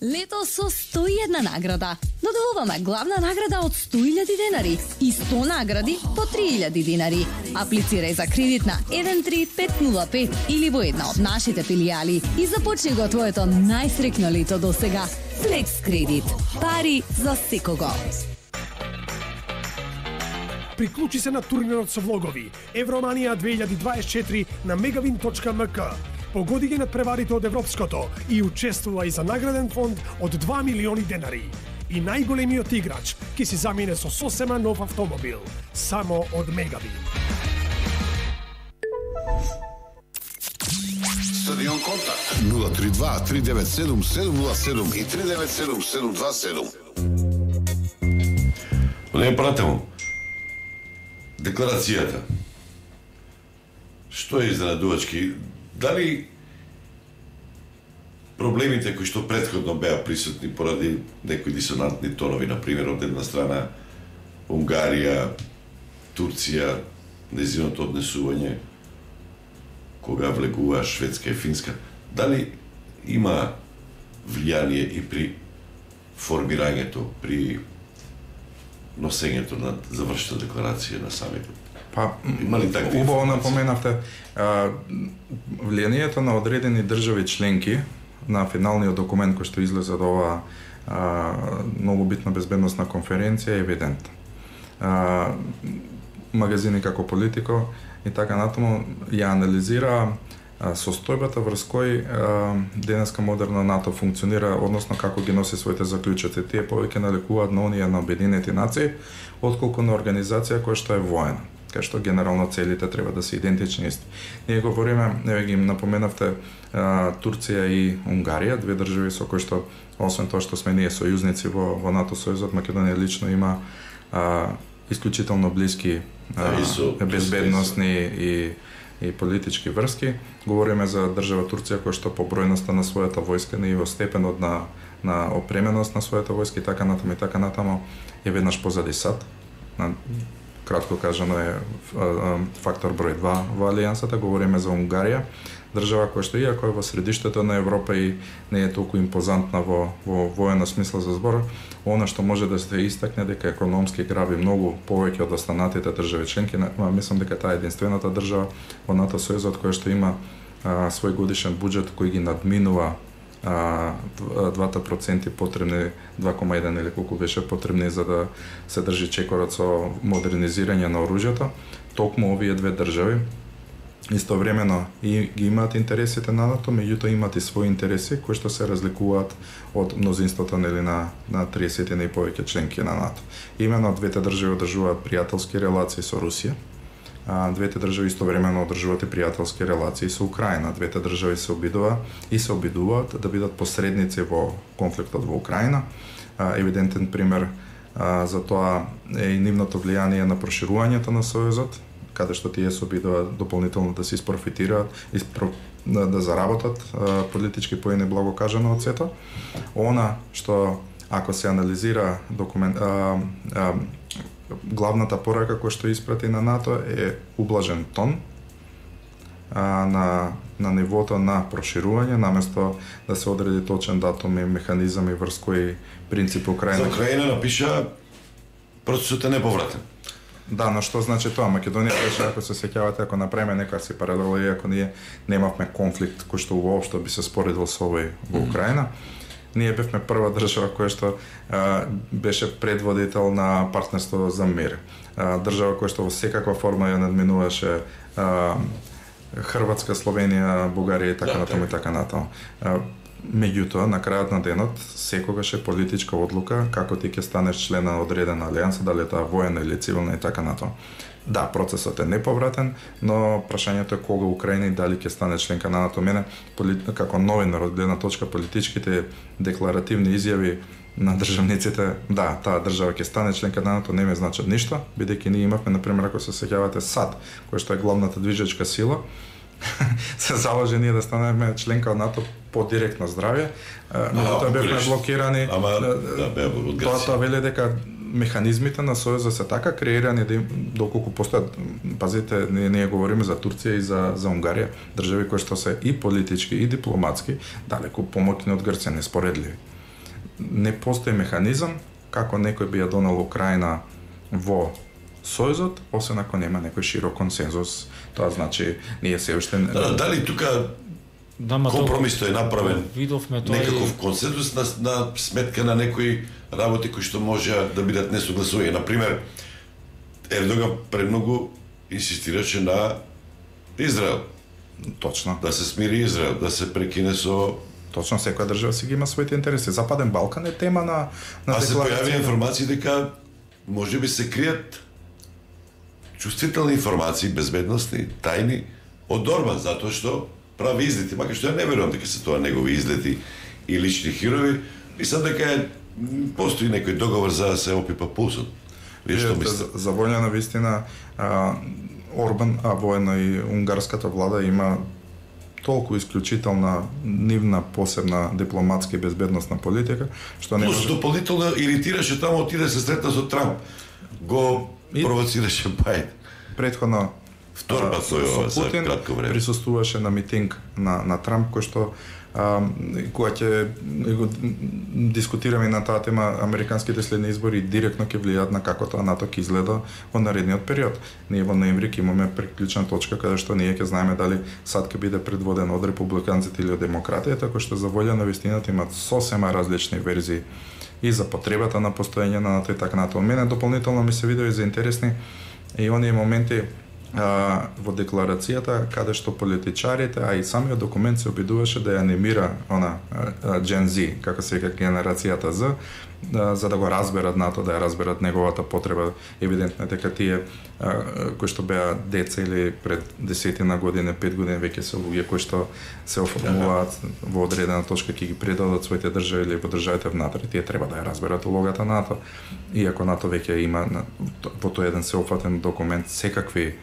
Лето со 101 награда. Додавуваме главна награда од 100.000 денари и 100 награди по 3.000 денари. Аплицирај за кредит на 13505 или во една од нашите филијали и започни го твоето најсрекно лето до сега. Флекс кредит. Пари за секого. Приклучи се на турнирот со влогови Евроманија 2024 на megavin.mk. Погоди ги надпреварите од Европското и учествувај за награден фонд од 2 милиони денари. и најголемиот играч ќе си замине со сосема нов автомобил, само од Мегавин. Стадион Контакт 032 397 707 и 397 727. Не пратимо. Декларацијата. Што е изненадувачки? Дали проблемите кои што претходно беа присутни поради некои дисонантни тонови, например, од една страна Унгарија, Турција, незиното однесување, кога влегува Шведска и Финска, дали има влијание и при формирањето, при носењето на завршната декларација на самитот? Па, има ли такви убаво информации? напоменавте, влијанието на одредени држави членки на финалниот документ кој што излезе од оваа многу битна безбедносна конференција е евидентно. Магазини како Политико и така натаму ја анализира состојбата врз кој денеска модерна НАТО функционира, односно како ги носи своите заклучоци. Тие повеќе наликуваат на оние на Обединените нации, отколку на организација која што е воена, кај што генерално целите треба да се идентични исти. Ние говориме, еве ги напоменавте, Турција и Унгарија, две држави со кои што, освен тоа што сме ние сојузници во НАТО сојузот, Македонија лично има исклучително блиски безбедносни и политички врски. Говориме за држава Турција која што по бројноста на својата војска и во степенот на опременост на својата војска и така натаму е веднаш позади САД. Кратко кажано е фактор број 2 во алијансата. Говориме за Унгарија, држава која што иако е во средиштето на Европа и не е толку импозантна во воено смисла за збор, она што може да се истакне дека економски граби многу повеќе од останатите држави членки, мислам дека таа е единствената држава во НАТО сојузот која што има свој годишен буџет кој ги надминува 2% потребни, 2,1 или колку беше потребни за да се држи чекорот со модернизирање на оружјето. Токму овие две држави истовремено и ги имаат интересите на НАТО, меѓутоа имаат и своји интереси кои што се разликуваат од мнозинството на 30 и повеќе членки на НАТО. Имено двете држави одржуваат пријателски релации со Русија. Двете држави истовремено одржуваат и пријателски релации со Украина. Двете држави се обидуваат да бидат посредници во конфликтот во Украина. Евидентен пример за тоа е и нивното влијание на проширувањето на Сојузот, каде што тие се обидуваат дополнително да се isprofitираат, да заработат политички поени, благо кажано, од сето. Она што ако се анализира главната порака која што испрати на НАТО е ублажен тон на нивото на проширување, наместо да се одреди точен датум и механизам и врз кој принцип Украина. За Украина напиша процесот е неповратен. Да, но што значи тоа? Македонија беше, ако се сеќавате, ако направиме некоја си паралела, иако ние немавме конфликт кој што уопшто би се споредил со овој во Украина, ние бевме прва држава која што беше предводител на партнерство за мир. Држава која што во секаква форма ја надминуваше Хрватска, Словенија, Бугарија и така натаму и така натаму. Меѓутоа, на крајот на денот, секогаш е политичка одлука како ти ќе станеш член на одредена алијанса, дали е тоа воена или цивилна и така натаму. Да, процесот е неповратен, но прашањето е кога Украина и дали ќе стане членка на НАТО. Мене, како новинар од гледна точка политичките декларативни изјави на државниците, да, таа држава ќе стане членка на НАТО, не ме значат ништо, бидејќи ние имавме, например, ако се сеќавате САД, која што е главната движечка сила, се заложи ние да станеме членка од НАТО по директно здравје, но тоа бевме блокирани. Тоа вели дека механизмите на Сојузот се така креирани доколку постојат, пазите, ние говориме за Турција и за Унгарија, држави кои што се и политички и дипломатски далеку помоќни од Грција, неспоредливи. Не постои механизам како некој би ја донел Украина во Сојузот, освен ако нема некој широк консензус. Тоа значи ние се уште дали тука компромисот е направен, некаков консензус на сметка на некои работи кои што може да бидат несогласувани. Например, Ердоган премногу инсистираше на Израел. Точно. Да се смири Израел, да се прекине со Точно, секоја држава си ги има своите интереси. Западен Балкан е тема на се појави информации дека можеби се кријат чувствителни информации, безбедностни, тајни од Орбан, затоа што прави излети, макар што ја не верувам дека се тоа негови излети и лични хирови, мислам дека постои некој договор за да се опипа пулсот. Вие што мислите? За војна на вистина Орбан, а воено и унгарската влада има толку исклучителна нивна посебна дипломатска и безбедносна политика, што не може... Плюс дополнително иритираше тамо, отиде се сретна со Трамп. Го провоцираше Бајден. Предходно втор пат тој за кратко време присуствуваше на митинг на Трамп, кој што кога ќе дискутираме на таа тема, американските следни избори директно ќе влијаат на како тоа НАТО ќе изгледа во наредниот период. Ние во ноември ќе имаме приклучна точка каде што ние ќе знаеме дали САД ќе биде предводен од републиканците или од демократите, така што за волја на вистината имаат сосема различни верзии и за потребата на постоење на НАТО и така натаму. Мене дополнително ми се видови за интересни и оние моменти во декларацијата каде што политичарите, а и самиот документ се обидуваше да ја анимира она Gen Z, како се вика генерацијата Z, за да го разберат НАТО, да ја разберат неговата потреба. Евидентно е дека тие кои што беа деца или пред 10 години, 5 години веќе се луѓе кои што се оформуваат во одредена точка ќе ги предадат своите држави или во државите внатре, тие треба да ја разберат улогата на НАТО. Иако НАТО веќе има во тој еден сеопфатен документ секакви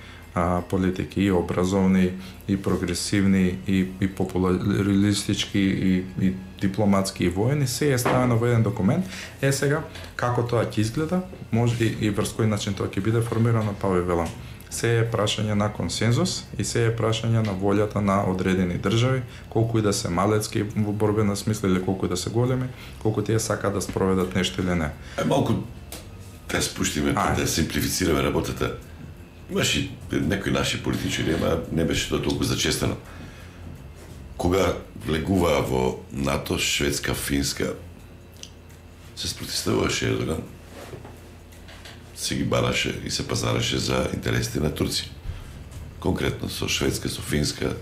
политики и образовни, и прогресивни, и популаристички, и дипломатски, и воени, се е ставено во еден документ. Сега, како тоа ќе изгледа, може и врз кој начин тоа ќе биде формирано, па ви велам. Се е прашање на консензус и се е прашање на волјата на одредени држави, колку и да се малецки во борбена смисла или колку и да се големи, колку тие сакаат да спроведат нешто или не. Малку да спуштиме, да симплифицираме работата. Имаше некои наши политичари, ама не беше тоа толку зачестено. Кога влегуваа во НАТО, Шведска, Финска, се спротивставуваше Ердоган. Се ги бараше и се пазараше за интересите на Турција. Конкретно со Шведска, со Финска,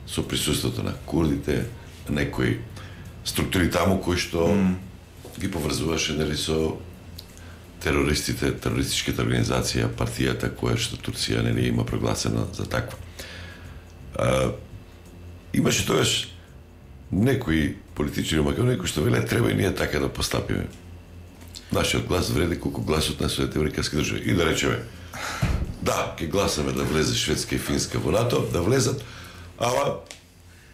со присуството на курдите, некои структури таму кои што ги поврзуваше нели со терористите, терористичката организација, партијата која што Турција нели има прогласена за таква. Имаше тогаш некои политичари, макар некои што веле треба и ние така да постапиме. Нашиот глас вреди колку гласот на Соединетите американски држави. И да речеме, да, ќе гласаме да влезе Шведска и Финска во НАТО, да влезат, ама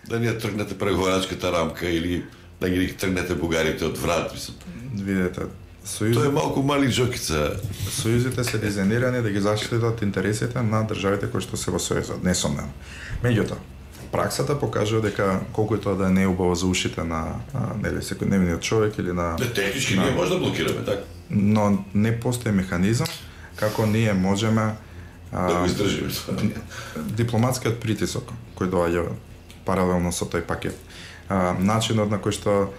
да ни тргнете преговарачката рамка или да ги тргнете бугарите од врат, мислам. Видете, Тоа е малку мали жокица. Сојузите се дизајнирани да ги заштитат интересите на државите кои што се во сојузот, несомнено. Меѓутоа, праксата покажува дека колку и тоа да не е убаво за ушите на нели секојдневниот човек или на технички ние може да блокираме, така. Но не постои механизам како ние можеме да го издржиме. Дипломатскиот притисок кој доаѓа паралелно со тој пакет. Начинот на кој што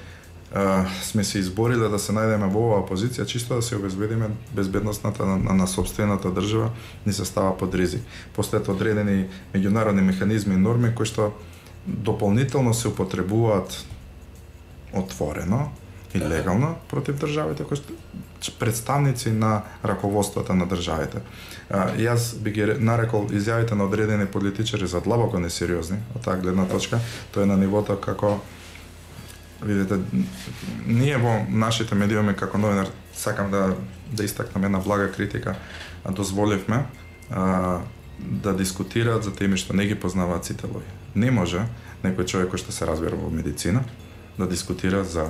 сме се избориле да се најдеме во оваа позиција, чисто да се обезбедиме безбедносната на сопствената држава, ни се става под ризик. Постојат одредени меѓународни механизми и норми кои што дополнително се употребуваат отворено и легално против државите кои што представници на раководството на државите. Јас би ги нарекол изјавите на одредени политичари за длабоко несериозни од таа гледна точка. Тоа е на нивото како видите, ние во нашите медиуми како новинар сакам да истакнам една блага критика, дозволивме да дискутираат за теми што не ги познаваат сите луѓе. Не може некој човек кој што се разбира во медицина да дискутира за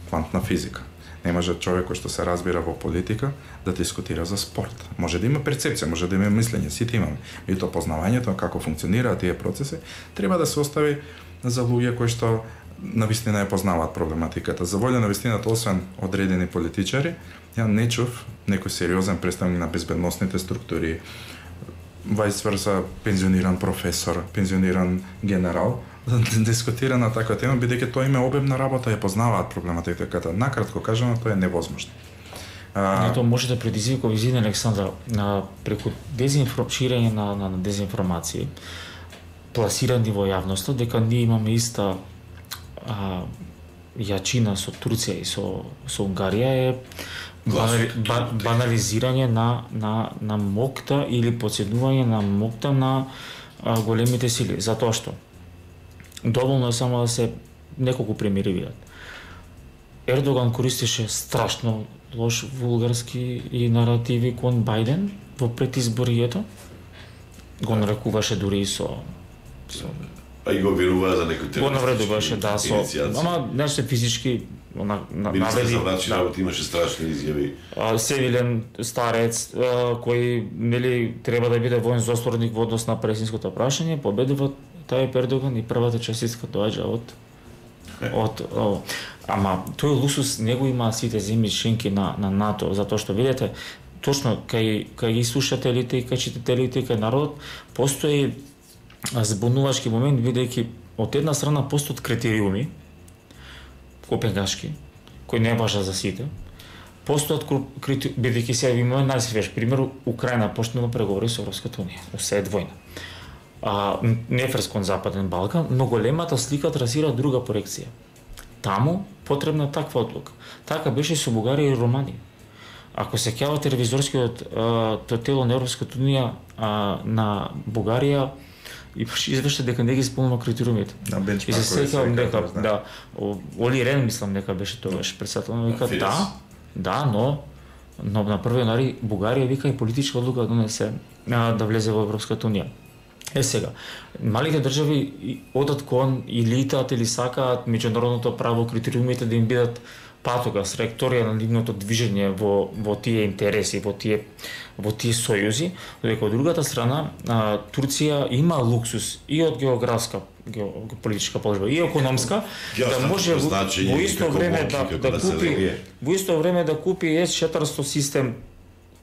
квантна физика. Не може човек кој што се разбира во политика да дискутира за спорт. Може да има перцепција, може да има мислење, сите имаме. И тоа познавањето како функционираат тие процеси треба да се остави за луѓе кои што навистина ја познаваат проблематиката. За волја на вистината, освен одредени политичари, ја не чув некој сериозен представник на безбедносните структури, вајс верса пензиониран професор, пензиониран генерал, да дискутира на таква тема, бидејќи тоа има обемна работа, ја познаваат проблематиката. Накратко кажано, тоа е невозможно. Тоа може да предизвика, извини Александра, преку ширење на дезинформации, пласирани во јавноста, дека ние имаме иста јачина со Турција и со Унгарија е банализирање на моќта или потценување на моќта на големите сили, затоа што доволно е само да се неколку примери видат. Ердоган користеше страшно лош вулгарски и наративи кон Бајден во предизборието. Го нарекуваше дури и со и го обвинува за некои го навредуваше, да, со ама нешто физички навреди. За врачи работи имаше страшни изјави. Севилен старец кој нели треба да биде воен застворник во однос на пресинското прашање, победува Тајип Ердоган и првата честитка доаѓа од ама тој луксус не го има сите земји членки на НАТО, затоа што видите точно кај слушателите и кај читателите и кај народот постои збунувачки момент, бидејќи од една страна постојат критериуми копенгашки кои не важат за сите. Постојат бидејќи сега имаме најсвеж пример, Украина почнува преговори со Европската унија, се е двојна. Не фрз кон Западен Балкан, но големата слика трасира друга проекција. Таму потребна таква одлука. Така беше со Бугарија и Романија. Ако се сеќавате ревизорскиот тело на Европската унија на Бугарија имаше извештај дека не ги исполнува критериумите. И се сеќавам дека Оли Рен мислам дека беше тогаш председател, вика да, но на 1 јануари Бугарија вика и политичка одлука да донесе да влезе во Европската унија. Сега, малите држави одат кон или итаат или сакаат меѓународното право, критериумите да им бидат патогас, реакторија на нивното движење во тие интереси, во тие сојузи, додека од другата страна Турција има луксус и од географска политичка положба и економска да може во исто време да купи С-400 систем,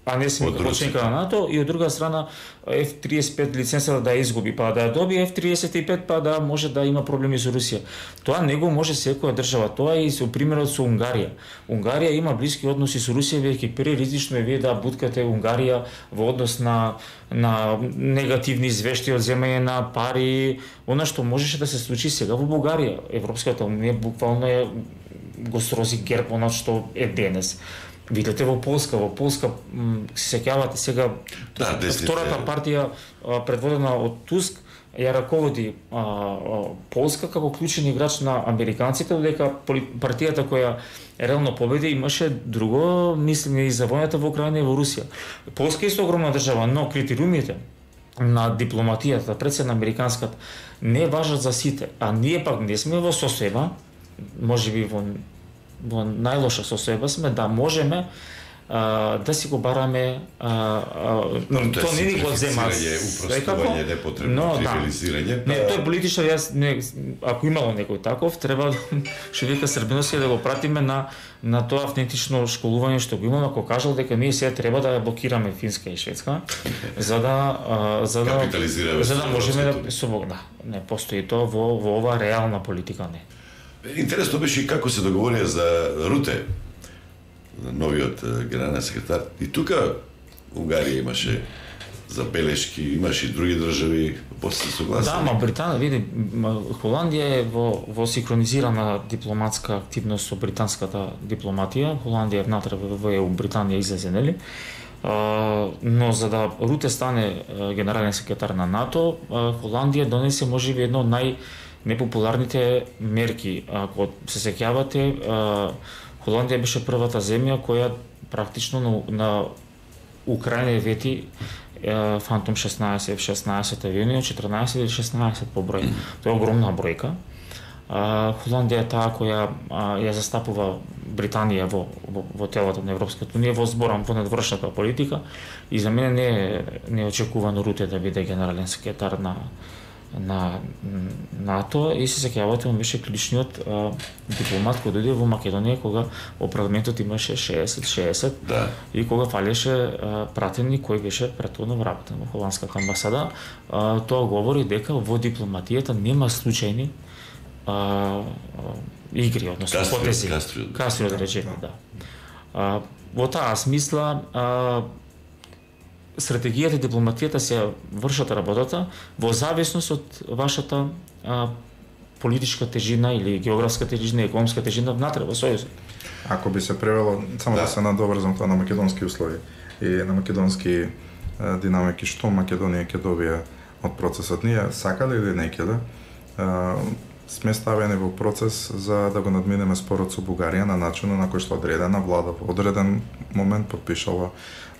а не се членка на НАТО, и од друга страна F-35 лицензата да ја изгуби, па да ја добие F-35, па да може да има проблеми со Русија. Тоа не го може секоја држава, тоа е и со примерот со Унгарија. Унгарија има блиски односи со Русија, веќе преризично е вие да буткате Унгарија во однос на негативни извештаи од земење на пари, она што можеше да се случи сега во Бугарија. Европската унија буквално го срози герб она што е денес. Видите во Полска се сеќавате сега втората партија предводена од Туск ја раководи Полска како клучен играч на американците, додека партијата која реално победи имаше друго мислење и за војната во Украина и во Русија. Полска е исто огромна држава, но критериумите на дипломатијата, пред се на американската, не важат за сите, а ние пак не сме во состојба, можеби во најлоша состојба сме да можеме да си го бараме тоа не ни го земат упростување, непотребно тривиализирање. Не, тој политичар, ако имало некој таков, треба што вика Србиновски да го пратиме на тоа автентично школување што го имаме, ако кажал дека ние сега треба да ја блокираме Финска и Шведска за да можеме да не постои тоа во ова реална политика, не. Интересно беше и како се договорија за Руте, новиот генерален секретар. И тука Унгарија имаше забелешки, имаше и други држави, после се согласни. Да, ма Британија, види, Холандија е во синхронизирана дипломатска активност со британската дипломатија. Холандија е внатре во ЕУ, Британија излезе, нели? Но за да Руте стане генерален секретар на НАТО, Холандија донесе можеби едно од непопуларните мерки. Ако се сеќавате, Холандија беше првата земја која практично на Украина вети Фантом 16, F-16 авиони, 14 или 16 по број. Тоа е огромна бројка. Холандија е таа која ја застапува Британија во телото на Европската унија во зборам во надворешната политика, и за мене не е очекувано Руте да биде генерален секретар на НАТО, и се сеќавате, он беше клучниот дипломат кој дојде во Македонија кога во парламентот имаше 60 да. И кога фалеше пратеник кој беше претhodно вработен во холандската амбасада. Тоа говори дека во дипломатијата нема случајни игри, односно потези. Кастрио да речеме, да. Во таа смисла стратегијата и дипломатијата се вршат работата во зависност од вашата политичка тежина или географска тежина, економска тежина внатре во Сојузот. Ако би се превело, само да се надобрзам тоа на македонски услови и на македонски динамики, што Македонија ќе добие од процесот. Ние сакале или не ќе сме ставени во процес за да го надминеме спорот со Бугарија на начинот на кој што одредена влада во одреден момент подпишала,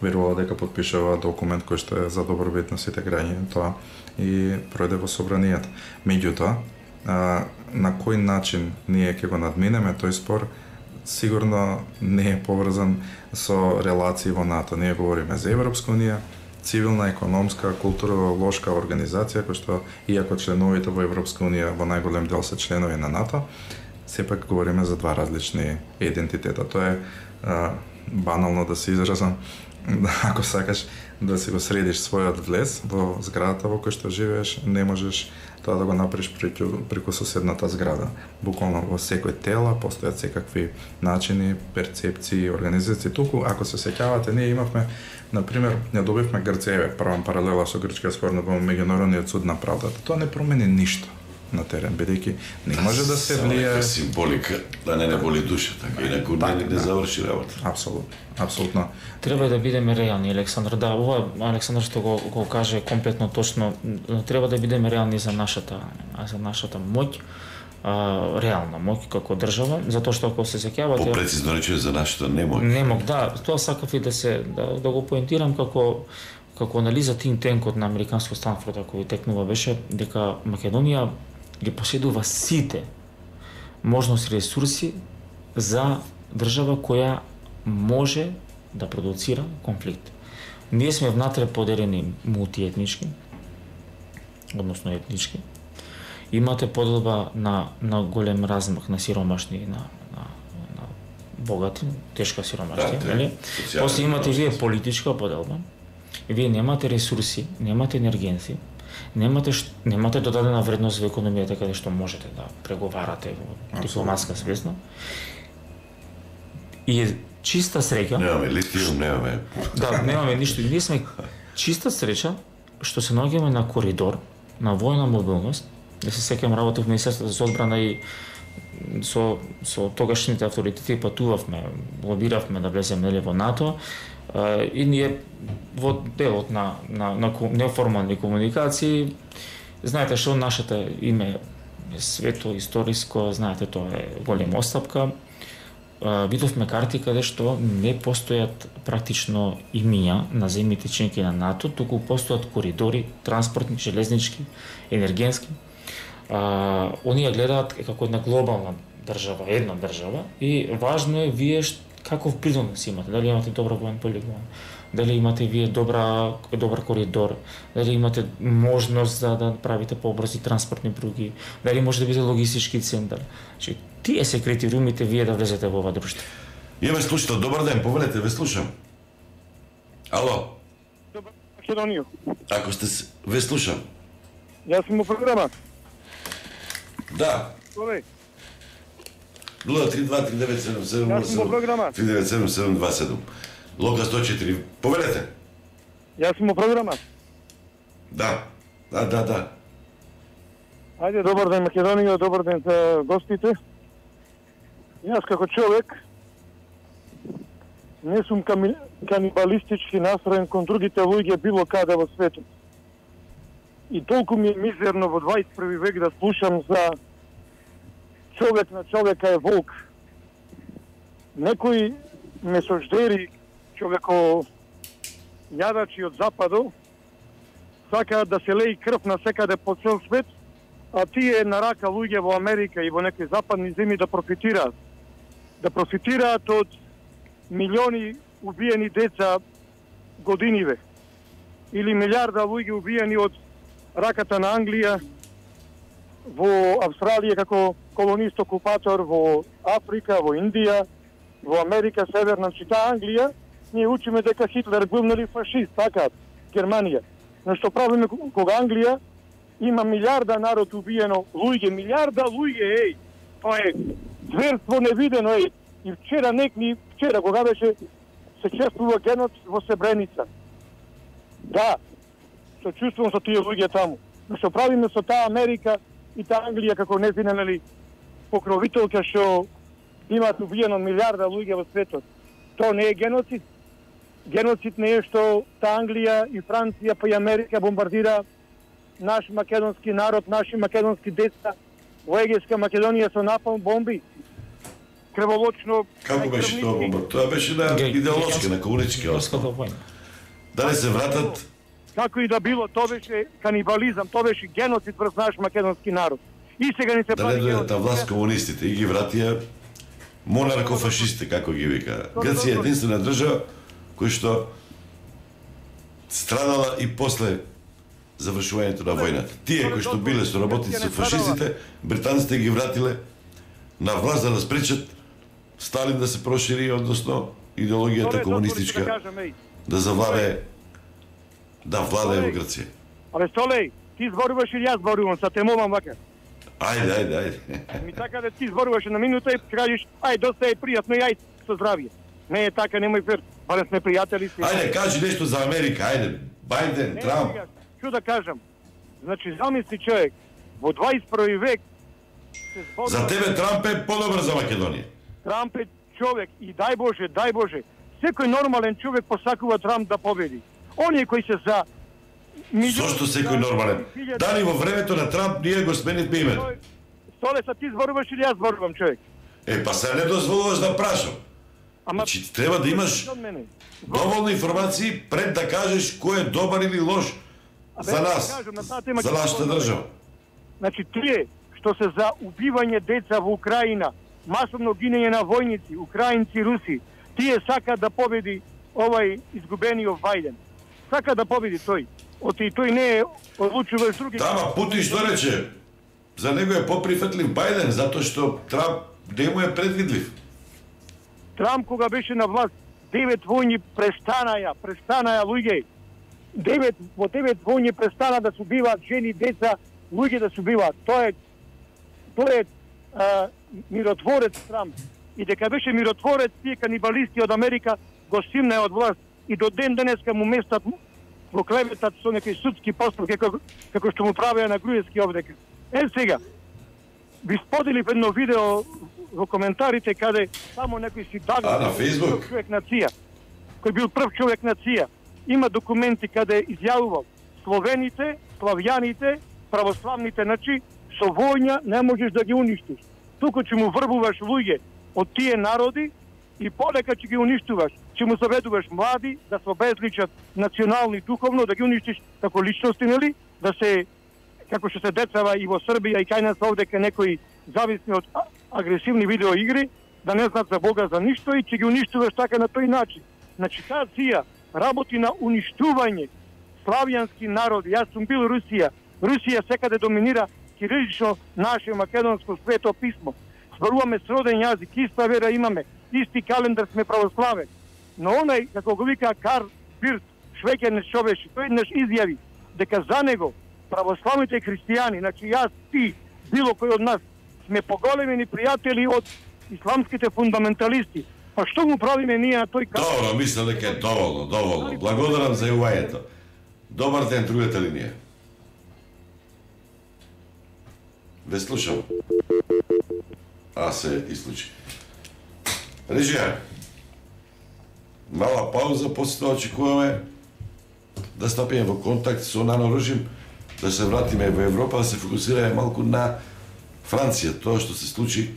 верувала дека подпишала документ кој што е за добробит на сите граѓани, тоа и пројде во собранијата. Меѓутоа, на кој начин ние ќе го надминеме тој спор, сигурно не е поврзан со релации во НАТО. Ние говориме за Европска унија, цивилна, економска, културолошка организација, која што, иако членовите во Европска унија во најголем дел се членови на НАТО, сепак говориме за два различни идентитета. Тоа е банално да се изразам, ако сакаш да си го средиш својот влез во зградата во која што живееш, не можеш тоа да го направиш преку соседната зграда. Буквално во секој тела постојат секакви начини, перцепции, организации. Туку, ако се сеќавате, ние имавме, например, не добивме Грцееве, прва паралела со грчкиот спор на меѓународниот суд на правдата. Тоа не промени ништо на терен, бидејќи не може да се влијае символика, да не боли душата, инаку не заврши работа. Апсолутно, апсолутно. Треба да бидеме реални, Александар. Да, ова Александар што го каже комплетно точно. Треба да бидеме реални за нашата моќ, реална моќ како држава, затоа што ако се сеќавате попрецизно рече за нашата немоќ. Немоќ, да, тоа сакав и да го поентирам како анализа think tank на американско Станфорд, ако ви текнува беше дека Македонија ги поседува сите можности ресурси за држава која може да продуцира конфликт. Ние сме внатре поделени мултиетнички, односно етнички. Имате поделба на голем размах на сиромашни и на богати, тешка сиромаштија, нели? После имате вие политичка поделба. Вие немате ресурси, немате енергенци, немате додадена вредност во економијата каде што можете да преговарате во дипломатска свесна. И е чиста среќа. Немаме литиум, немаме. Да, немаме ништо. Ние сме чиста среќа што се наоѓаме на коридор на војна мобилност. Да се сеќам работев во Министерството за одбрана и со тогашните авторитети патувавме, лобиравме да влеземе нели во НАТО. И ние во делот на неформални комуникации, знаете што нашето име е свето, историско, знаете тоа е голема остапка. Видовме карти каде што не постојат практично имиња на земјите членки на НАТО, туку постојат коридори, транспортни, железнички, енергенски. Оние гледаат како една глобална држава, една држава, и важно е вие каков придонос имате, дали имате добра воен полигон, дали имате вие добар коридор, дали имате можност да правите побрзи транспортни пруги, дали може да биде логистички центар. Значи, тие се критериумите вие да влезете во ова друштво. Имаме слушател, добар ден, повелете, ве слушам. Ало. Добар, Македонија. Ако сте, ве слушам. Јас сум во програма. Да. Овеј. 032-3977-3977-27. Лока 104. Повелете. Јас сум во програма. Да. Ајде, добар ден Македонија, добар ден за гостите. Јас како човек не сум канибалистички настроен кон другите луѓе било каде во светот. И толку ми е мизерно во 21 век да слушам за човек на човека е волк. Некои месождери, човеко јадачи од западот, сакаат да се леи крв на секаде по цел свет, а тие на рака луѓе во Америка и во некои западни земји да профитираат. Да профитираат од милиони убиени деца годиниве. Или милиарда луѓе убиени од раката на Англија, во Австралија како колонист окупатор, во Африка, во Индија, во Америка, Северна, таа Англија, ние учиме дека Хитлер бил нели фашист, така, Германија. Но што правиме кога Англија има милиарда народ убиено, милиарда луѓе, тоа е зверство невидено, И вчера кога беше се чествува генот во Сребреница. Да, се чувствувам со тие луѓе таму. Но што правиме со таа Америка, и та Англија како незина, нели, покровителка што имаат убиено милиарда луѓе во светот. То не е геноцид. Геноцид не е што та Англија и Франција па и Америка бомбардира наш македонски народ, наши македонски деца во Егејска Македонија со напалм бомби. Крволочно. Како беше тоа бомба? Тоа беше на идеолошки, на комунистички основ. Да не се вратат. Како и да било, тоа беше канибализам, тоа беше геноцид врз наш македонски народ. И сега ни се да не дојдат на власт комунистите и ги вратија монаркофашисти, како ги вика. Грција е единствена држава која што страдала и после завршувањето на војната. Тие кои што биле соработници со фашистите, британците ги вратиле на власт да спречат Сталин да се прошири, односно идеологијата комунистичка да завладее во Грција. Але Столеј, ти зборуваш или јас зборувам, са те молам вака. Ајде. Ми така да ти зборуваш на минута и кажеш, ај доста е пријатно и ај со здравје. Не е така, немој фер, барем сме пријатели си. Ајде, кажи нешто за Америка, ајде. Бајден, Трамп. Што да кажам? Значи, замисли човек, во 21 век за тебе Трамп е подобар за Македонија. Трамп е човек и дај Боже, секој нормален човек посакува Трамп да победи. Оние кои се за Зошто секој нормален? Дали во времето на Трамп ние го сменивме името? Столе, са ти зборуваш или јас зборувам, човек? Па се не дозволуваш да прашам. Значи, треба да имаш доволно информации пред да кажеш кој е добар или лош за нас, за нашата држава. Значи, тие што се за убивање деца во Украина, масовно гинење на војници, украинци, руси, тие сака да победи овај изгубениот Бајден. Сака да победи тој. Тој не е одлучуваш други... Тама Путин што рече? За него е поприфатлив Бајден, затоа што Трамп не му е предвидлив. Трамп кога беше на власт, 9 војни престанаја луѓе. Во 9 војни престана да се убиваат жени, деца, луѓе да се убиваат. Тој е миротворец Трамп. И дека беше миротворец, тие канибалисти од Америка го стимнаe од власт. И до ден денеска му местат во клеветат со некои судски постапки како што му правеа на Груевски овдека. Сега, ви споделив едно видео во коментарите каде само некој си дага на Facebook човек на ЦИА, кој бил прв човек на ЦИА. Има документи каде изјавувал словените, славјаните, православните, значи со војна не можеш да ги уништиш. Туку ќе му врбуваш луѓе од тие народи и подека ќе ги уништуваш, ќе му заведуваш млади да се обезличат национални духовно, да ги уништиш како личности, нели? Да се, како што се децава и во Србија и кај нас овдека некои зависни од агресивни видеоигри, да не знаат за Бога за ништо и ќе ги уништуваш така на тој начин. Значи, таа ЦИА работи на уништување славјански народи. Јас сум бил Русија. Русија секаде доминира кирилично наше македонско свето писмо. Зборуваме сроден јазик, иста вера имаме, исти календар сме православен. Но онај, како го вика Карл Бирт, швеќерен човек, тој еднаш изјави дека за него православните христијани, значи јас, ти, било кој од нас, сме поголемени пријатели од исламските фундаменталисти. Па што му правиме ние на тој Карл? Добро, мислам дека е доволно. Благодарам за јувањето. Добар ден, другата линија. Ве слушам. Се излучи. Режија, мала пауза, после тоа очекуваме да стапиме во контакт со Нано Ружим, да се вратиме во Европа, да се фокусираме малку на Франција, тоа што се случи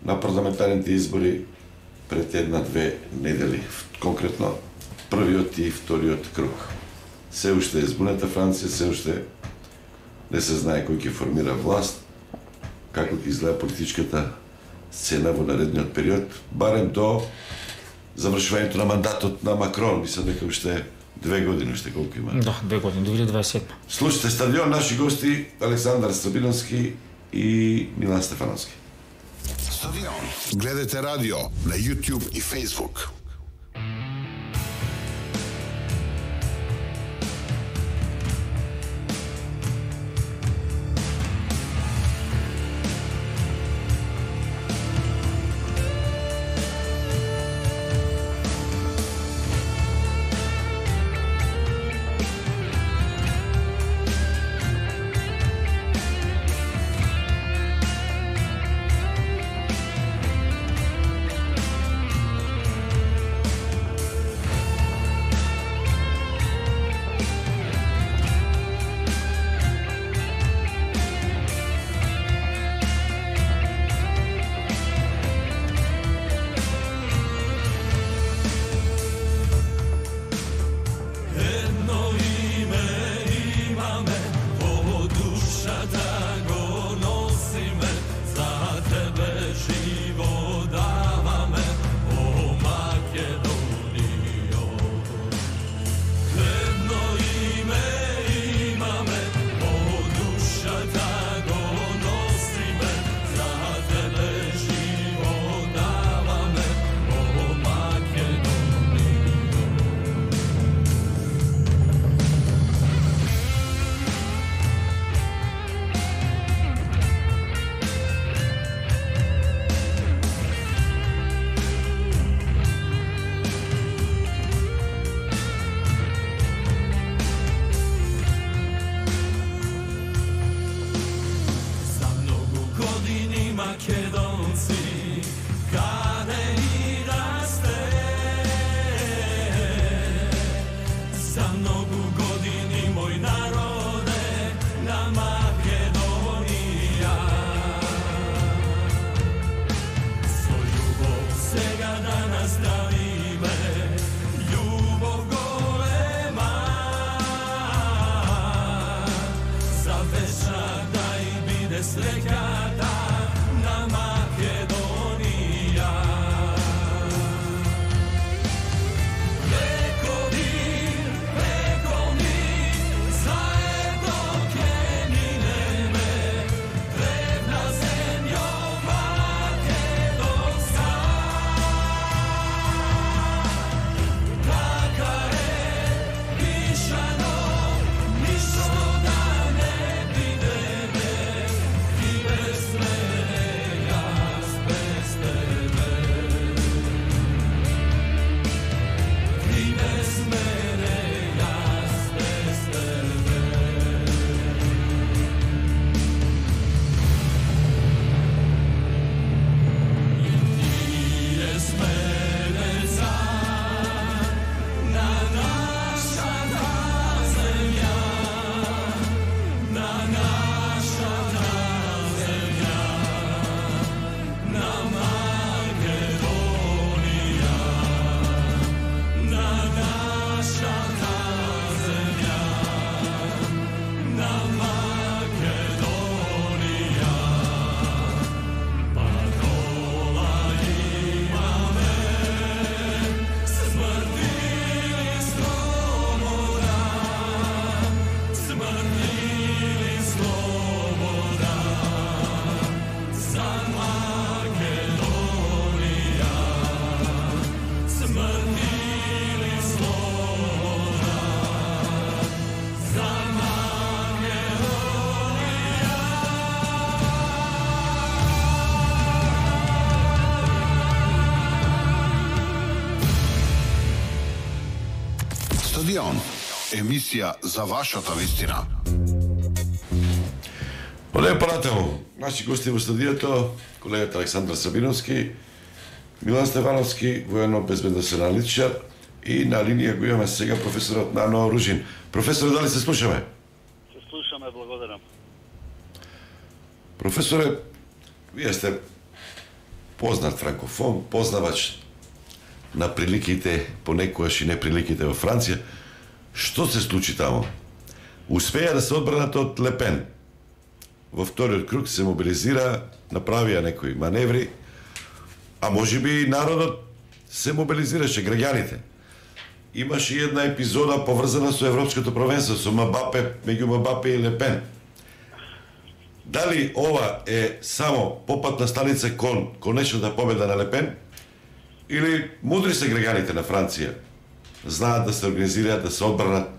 на парламентарните избори пред 1-2 недели, конкретно првиот и вториот круг. Се уште е збуната Франција, се уште не се знае кој ќе формира власт, како ќе изгледа политичката сцена во наредниот период, барем до завршувањето на мандатот на Макрон, мислам дека уште 2 години, уште колку има. Да, 2 години, 2027. Слушате Стадион, наши гости Александар Сабиновски и Милан Стефановски. Стадион. Гледате радио на YouTube и Facebook. Стадион. Емисија за вашата вистина. Одеме понатаму. Наши гости во студиото, колегата Александар Сабиновски, Милан Стефановски, военно-безбедносен аналитичар, и на линија го имаме сега професорот Нано Ружин. Професоре, дали се слушаме? Се слушаме, благодарам. Професоре, вие сте познат франкофон, познавач на приликите, понекогаш и неприликите во Франција. Што се случи тамо? Успеа да се одбранат од Лепен. Во вториот круг се мобилизира, направија некои маневри, а можеби и народот се мобилизираше, граѓаните. Имаше и една епизода поврзана со Европското првенство, со Мбапе, меѓу Мбапе и Лепен. Дали ова е само попатна станица кон конечната победа на Лепен, или мудри се граѓаните на Франција, знаат да се организираат, да се одбранат,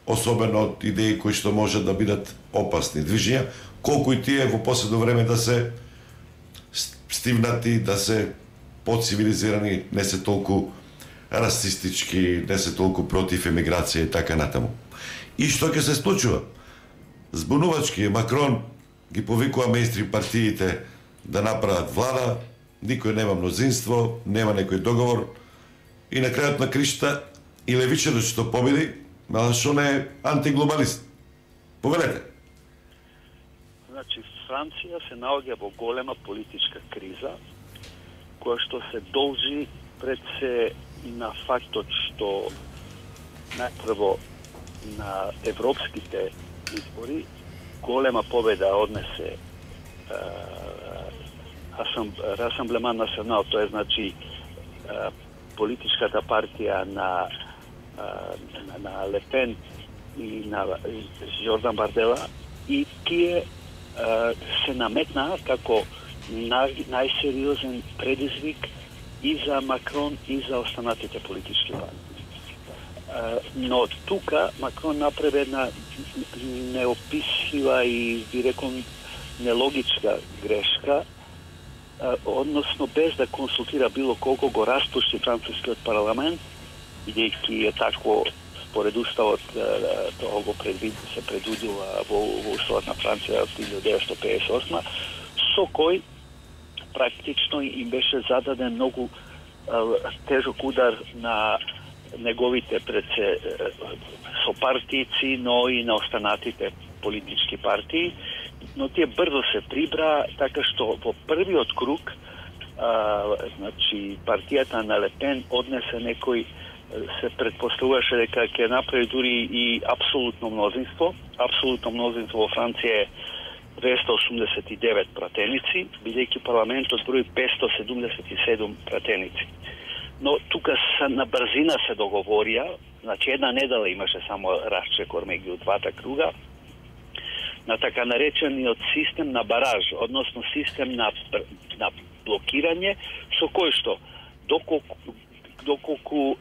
особено од идеи кои што можат да бидат опасни движења, колку и тие во последно време да се стивнати, да се подцивилизирани, не се толку расистички, не се толку против емиграција и така натаму. И што ќе се случува? Збунувачки Макрон ги повикува мејнстрим партиите да направат влада, никој нема мнозинство, нема некој договор, и на крајот на кришта и левичарот што победи, Меланшон е антиглобалист. Повелете. Значи, Франција се наоѓа во голема политичка криза, која што се должи пред се на фактот што најпрво на европските избори голема победа однесе Расамблеман национал, тоа е значи политичката партија на Лепен и на Жордан Бардела, и тие се наметнаа како најсериозен предизвик и за Макрон и за останатите политички партии. Но тука Макрон направи една неописива и би рекол нелогичка грешка, односно без да консултира било колко го распушти францускиот парламент, бидејќи е тако според уставот тоа го се предвидува во уставот на Франција од 1958, со кој практично им беше зададен многу тежок удар на неговите сопартици, но и на останатите политички партии, но тие брзо се прибра, така што во првиот круг значи партијата на Лепен однесе некој, се предпоставуваше дека ќе направи дури и апсолутно мнозинство. Апсолутно мнозинство во Франција е 289 пратеници, бидејќи парламентот брои 577 пратеници. Но тука на брзина се договорија, значи една недела имаше само расчекор меѓу двата круга, на така наречениот систем на бараж, односно систем на блокирање, со кој што доколку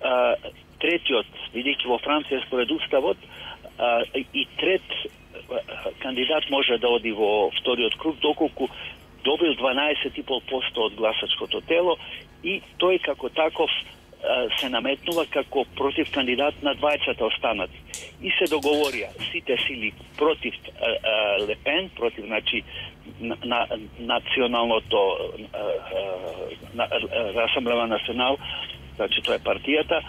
третиот, бидејќи во Франција според уставот и трет кандидат може да оди во вториот круг доколку добил 12,5% од гласачкото тело и тој како таков се наметнува како против кандидат на двајцата останати. И се договорија сите сили против Лепен, против значи на националното Расамблема национал, значи тоа е партијата,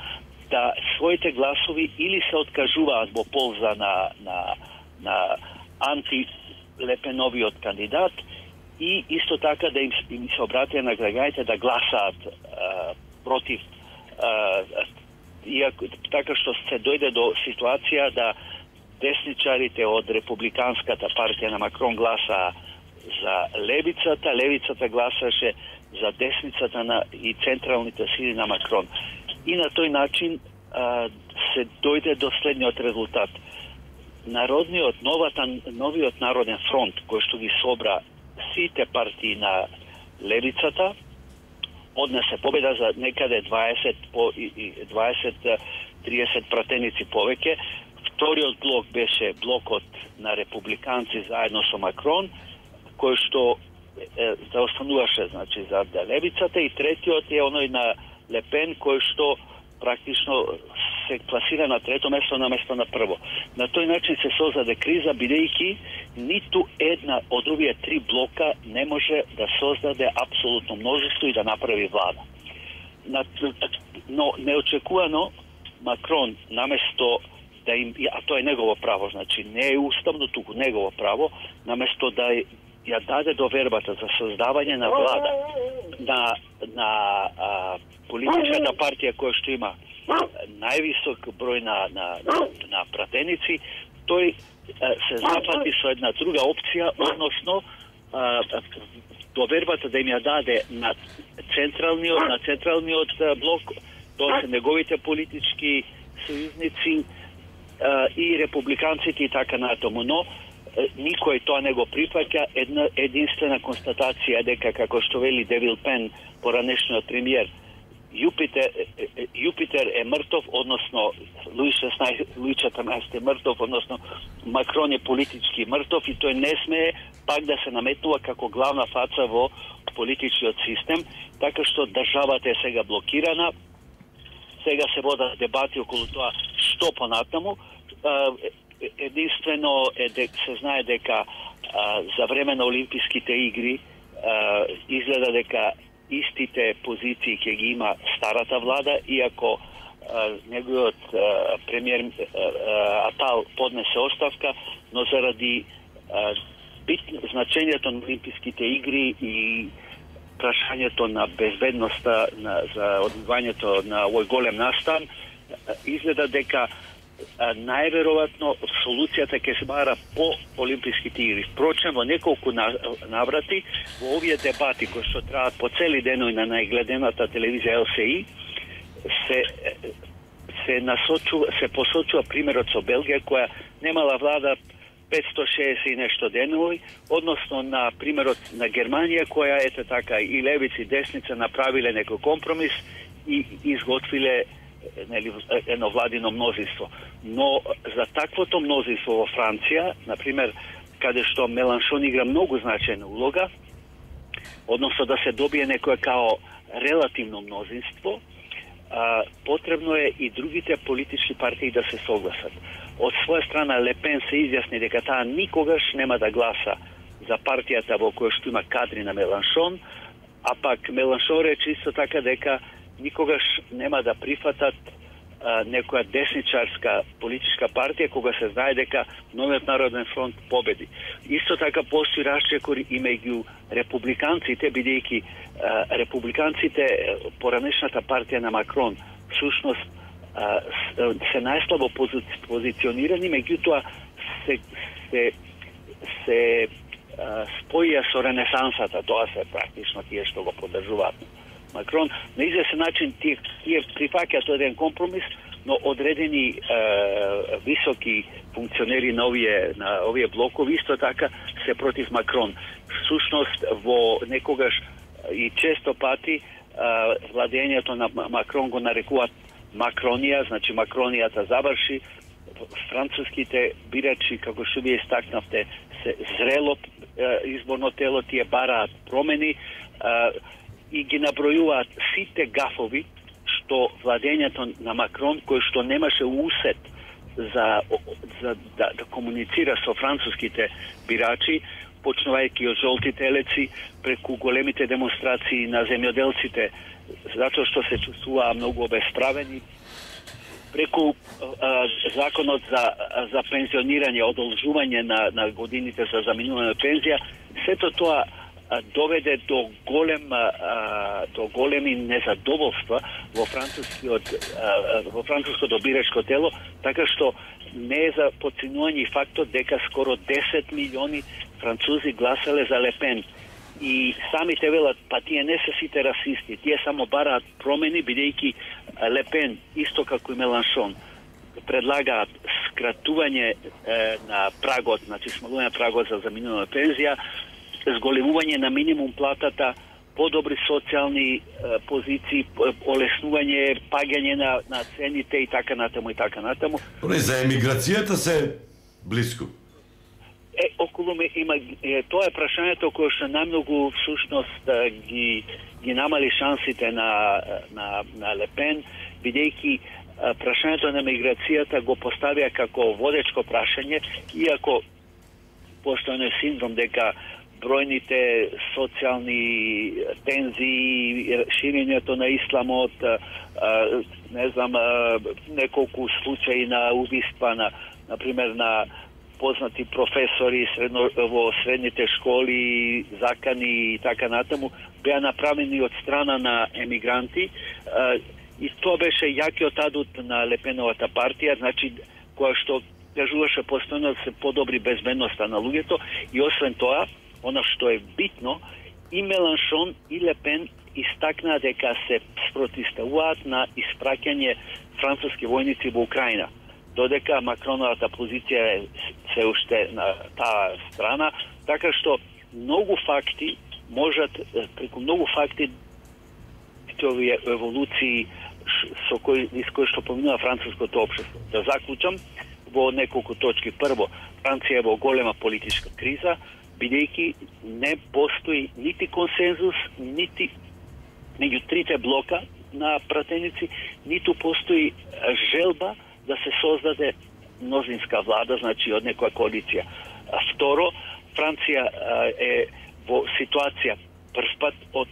да своите гласови или се откажуваат во полза на анти-Лепеновиот кандидат и исто така да им се обратија на граѓаните да гласаат против иако така што се дојде до ситуација да десничарите од републиканската партија на Макрон гласаа за левицата, левицата гласаше за десницата и централните сили на Макрон. И на тој начин се дојде до следниот резултат. Новиот народен фронт, кој што ги собра сите партии на левицата, однесе победа за некаде 20-30 пратеници повеќе. Вториот блок беше блокот на републиканци заедно со Макрон, кој што заостануваше значи за левицата, и третиот е оној на Лепен, кој што практично се пласира на трето место на место на прво. На тој начин се создаде криза, бидејќи ниту една од овие три блока не може да создаде апсолутно множество и да направи влада. Но неочекувано Макрон наместо да им, а тоа е негово право, значи не е уставно, туку негово право, наместо да ја даде довербата за создавање на влада на политичката партија која што има највисок број на пратеници, тој се запати со една друга опција, односно довербата да им ја даде на централниот блок, тоа се неговите политички сојузници и републиканците и така натаму, но никој тоа не го прифаќа. Единствена констатација дека, како што вели Девил Пен, поранешниот премиер, Јупитер е мртов, односно Луи 14 е мртов, односно Макрон е политички мртов и тој не смее пак да се наметнува како главна фаца во политичкиот систем, така што државата е сега блокирана. Сега се водат дебати околу тоа што понатаму. Единствено се знае дека за време на Олимписките игри изгледа дека истите позиции ќе ги има старата влада, иако неговиот премиер Атал поднесе оставка, но заради значењето на Олимписките игри и прашањето на безбедноста за одвивањето на овој голем настан, изгледа дека најверојатно солуцијата ќе се бара по Олимписките игри. Впрочем, во неколку наврати во овие дебати кои што траат по цели денови на најгледената телевизија ЛСИ се посочува примерот со Белгија, која немала влада 560 и нешто денови, односно на примерот на Германија, која ете така и левици и десница направиле некој компромис и изготвиле едно владино мнозинство. Но за таквото мнозинство во Франција, например, каде што Меланшон игра многу значајна улога, односно да се добие некое као релативно мнозинство, потребно е и другите политички партии да се согласат. Од своја страна Лепен се изјасни дека таа никогаш нема да гласа за партијата во која што има кадри на Меланшон, а пак Меланшон рече исто така дека никогаш нема да прифатат некоја десничарска политичка партија кога се знае дека Новиот народен фронт победи. Исто така постои расчекор и меѓу републиканците, бидејќи републиканците, поранешната партија на Макрон, всушност се најслабо позиционирани, меѓутоа се споија со ренесансата, тоа се практично тие што го поддржуваат Макрон. На известен начин тие прифаќаат еден компромис, но одредени високи функционери на овие блокови исто така се против Макрон. Всушност во некогаш и често пати владењето на Макрон го нарекуваат Макронија, значи Макронијата заврши. Француските бирачи, како што вие истакнавте, се зрело изборно тело, тие бараат промени и ги набројуваат сите гафови што владењето на Макрон, кој што немаше усет за да комуницира со француските бирачи, почнувајќи од жолти телеци, преку големите демонстрации на земјоделците, затоа што се чувствуваа многу обесправени, преку законот за пензионирање, одолжување на годините за заминување на пензија, сето тоа доведе до големи незадоволства во француското бирачко тело, така што не е за подценување фактот дека скоро 10 милиони французи гласале за Лепен. И самите велат, па тие не се сите расисти, тие само бараат промени, бидејќи Лепен, исто како и Меланшон, предлагаат скратување на прагот, значи смалување прагот за заминување на пензија, зголемување на минимум платата, подобри социјални позиции, олеснување, паѓање на цените и така натаму и така натаму. За емиграцијата се блиску. Околу има тоа е прашањето кое што најмногу всушност ги намали шансите на Лепен, бидејќи прашањето на миграцијата го поставија како водечко прашање, иако постојано е синдром дека бројните социјални тензии, ширењето на исламот, не знам, неколку случаи на убиства, например на познати професори во средните школи, закани и така натаму, беа направени од страна на емигранти, и тоа беше јакиот адут на Лепеновата партија, значи која што кажуваше постојано да се подобри безбедноста на луѓето, и освен тоа, она што е битно, и Меланшон и Лепен истакнаа дека се спротивставуваат на испраќање француски војници во Украина, додека Макроновата позиција е се уште на таа страна, така што многу факти можат, преку многу факти овие еволуции со кои што поминува француското општество. Да заклучам во неколку точки. Прво, Франција е во голема политичка криза, бидејќи не постои нити консензус, нити меѓу трите блока на пратеници, ниту постои желба да се создаде мнозинска влада, значи од некоја коалиција. Второ, Франција е во ситуација првпат од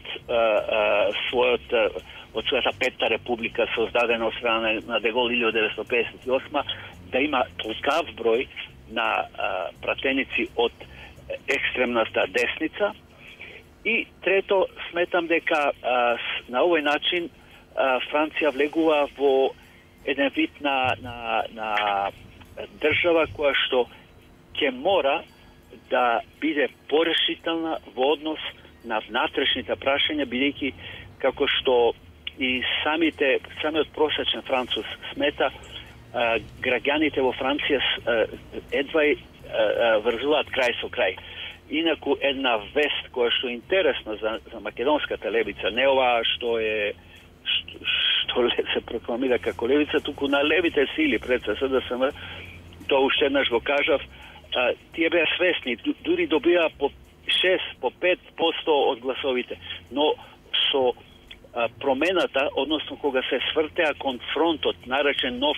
својата петта република, создадена од страна на Дегол 1958, да има толкав број на пратеници од екстремната десница. И трето, сметам дека на овој начин Франција влегува во еден вид на држава која што ќе мора да биде порешителна во однос на внатрешните прашања, бидејќи како што и самиот просечен француз смета, граѓаните во Франција едва врзуваат крај со крај. Инаку една вест која што е интересна за македонската левица, не ова што се прокламира како левица, туку на левите сили пред СДСМ, тоа уште еднаш го кажав, тие беа свесни, дури добија по 6, по 5% од гласовите, но со промената, односно кога се свртеа кон фронтот, наречен нов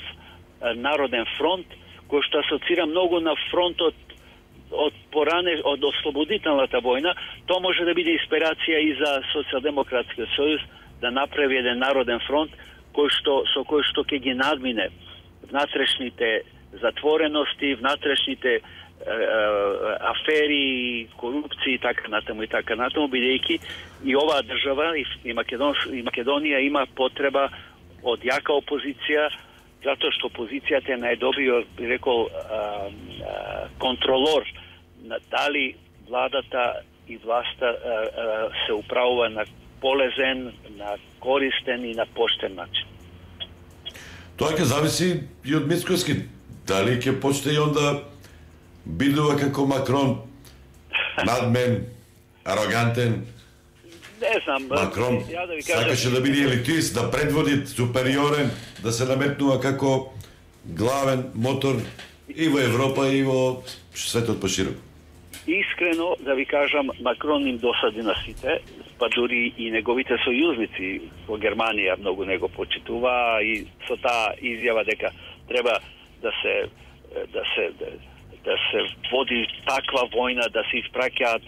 народен фронт, кој што асоцира многу на фронтот од ослободителната војна, тоа може да биде инспирација и за Социјалдемократскиот сојуз да направи еден народен фронт со кој што ќе ги надмине внатрешните затворености, внатрешните афери, корупција и така натаму, бидејќи и оваа држава и Македонија има потреба од јака опозиција, затоа што опозицијата е најдобриот, би рекол, контролор на дали владата и власта се управува на полезен, на користен и на поштен начин. Тоа ќе зависи и од Мицкоски. Дали ќе почне и онда бидува како Макрон, надмен, арогантен. Не знам. Макрон сакаше да биде елитист, да предводи супериорен, да се наметнува како главен мотор и во Европа и во светот пошироко. Искрено да ви кажам, Макрон им досади на сите, па дури и неговите сојузници во Германија многу него почитува и со таа изјава дека треба да се води таква војна, да се испраќаат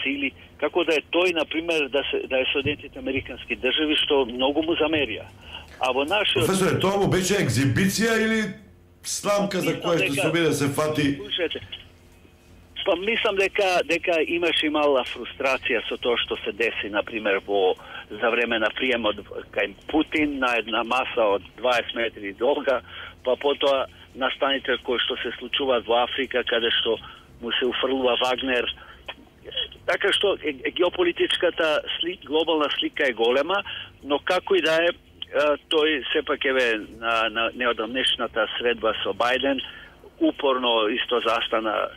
сили, како да е тој, например, да е Соединетите американски држави, што многу му замерија. А во нашиот... Професоре, тоа му беше екзибиција или сламка за која што се биде се фати? Па мислам дека имаше мала фрустрација со тоа што се деси, например, за време на приемот кај Путин на една маса од 20 метри долга, па потоа настаните кои што се случуваат во Африка, каде што му се уфрлува Вагнер. Така што геополитичката глобална слика е голема, но како и да е, тој сепак еве на неодамнешната средба со Бајден упорно исто застана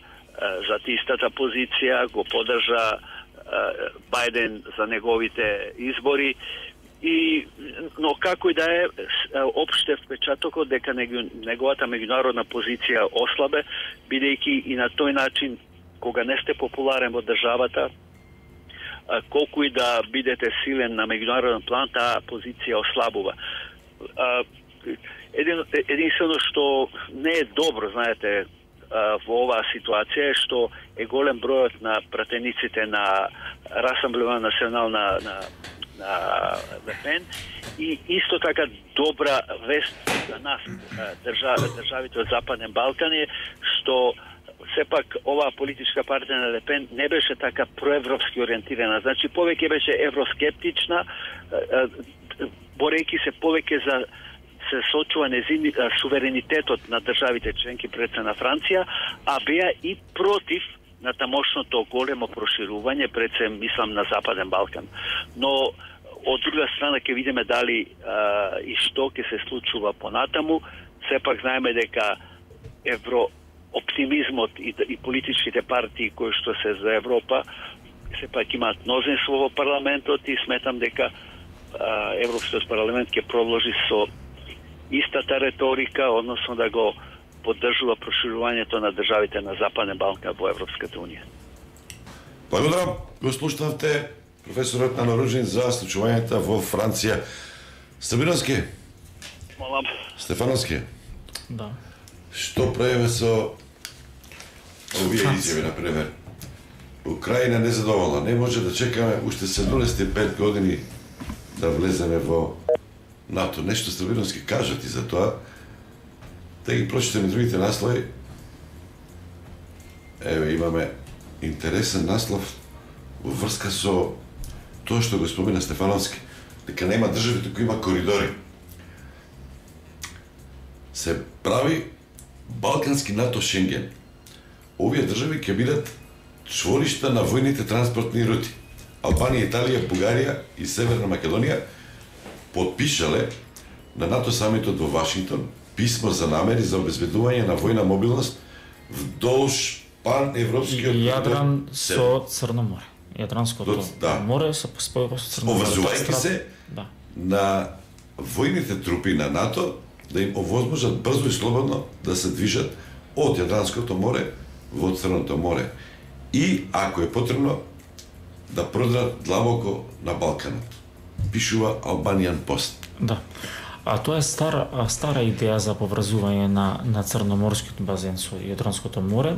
за истата позиција, го поддржа Бајден за неговите избори, но како и да е, опште впечатокот дека неговата меѓународна позиција ослабе, бидејќи и на тој начин, кога не сте популарен во државата, колку и да бидете силен на меѓународен план, таа позиција ослабува. Единствено што не е добро, знаете, во оваа ситуација е што е голем бројот на пратениците на Расамблема национална на Лепен и исто така добра вест за нас, државите од Западен Балкан е што сепак оваа политичка партија на Лепен не беше така проевропски ориентирана, значи повеќе беше евроскептична, борејќи се повеќе за се сочува суверенитетот на државите членки пред се на Франција, а беа и против на тамошното големо проширување пред се, мислам, на Западен Балкан. Но од друга страна ќе видиме дали и што ќе се случува понатаму. Сепак знаеме дека еврооптимизмот и политичките партии кои што се за Европа сепак имаат мнозинство во парламентот и сметам дека Европскиот парламент ќе продолжи со истата реторика, односно да го поддржува проширувањето на државите на Западен Балкан во Европската Унија. Благодарам, го слушнавте професорот Нано Ружин за случувањата во Франција. Стабиновски. Молам. Стефановски. Да. Што правиме со овие изјави, например? Украина незадоволна. Не може да чекаме уште 75 години да влеземе во НАТО. Нешто Стабиновски кажат и за тоа. Да ги прочитаме другите наслови. Еве, имаме интересен наслов во врска со тоа што го спомена Стефановски, дека нема држави кои има коридори. Се прави Балкански НАТО Шенген. Овие држави ќе бидат чворишта на војните транспортни рути. Албанија, Италија, Бугарија и Северна Македонија подпишале на НАТО самитот во Вашингтон писмо за намери за обезбедување на војна мобилност вдолж пан-европскиот Јадран со Црно море. Јадранското море се спојува со Црно море. Поврзувајќи се на војните трупи на НАТО да им овозможат брзо и слободно да се движат од Јадранското море во Црното море. И, ако е потребно, да продрат длабоко на Балканот. Пишува Albanian Post. Да. А тоа е стара идеја за поврзување на Црноморскиот базен со Јадранското море.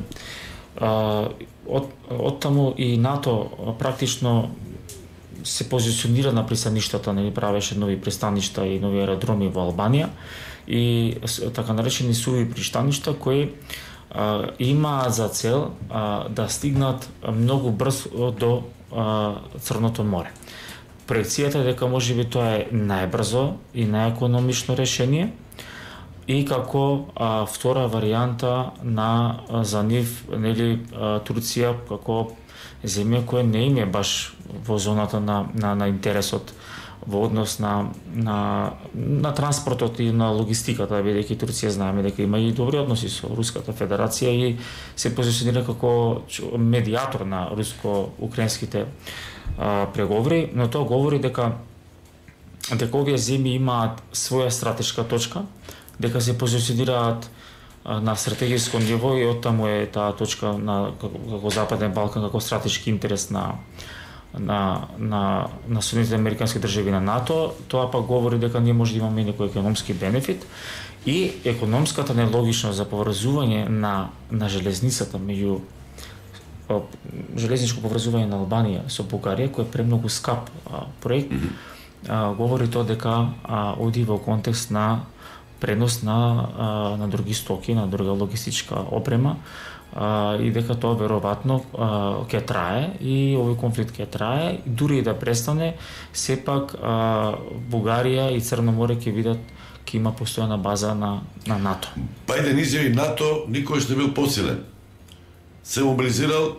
Од таму и НАТО практично се позиционира на пристаништата, нели правеше нови пристаништа и нови аеродроми во Албанија и така наречени суви пристаништа кои имаат за цел да стигнат многу брзо до Црното море. Проекцијата е дека можеби тоа е најбрзо и најекономично решение, и како втора варијанта за нив, нели, Турција како земја која не им е баш во зоната на интересот во однос на транспортот и на логистиката, бидејќи Турција знаеме дека има и добри односи со Руската Федерација и се позиционира како медијатор на руско-украинските преговори, но тоа говори дека овие земји имаат своја стратешка точка, дека се позиционираат на стратегиско ниво и оттаму е таа точка како Западен Балкан како стратешки интерес на Соединетите американски држави на НАТО. Тоа пак говори дека ние може да имаме некој економски бенефит и економската нелогичност за поврзување на железницата меѓу железничко поврзување на Албанија со Бугарија, кој е премногу скап проект, говори тоа дека оди во контекст на пренос на други стоки, на друга логистичка опрема, и дека тоа веројатно ќе трае и овој конфликт ќе трае, дури и да престане, сепак Бугарија и Црно море ќе видат ќе има постојана база на НАТО. Бајден изјави НАТО никогаш не бил посилен. Се мобилизирал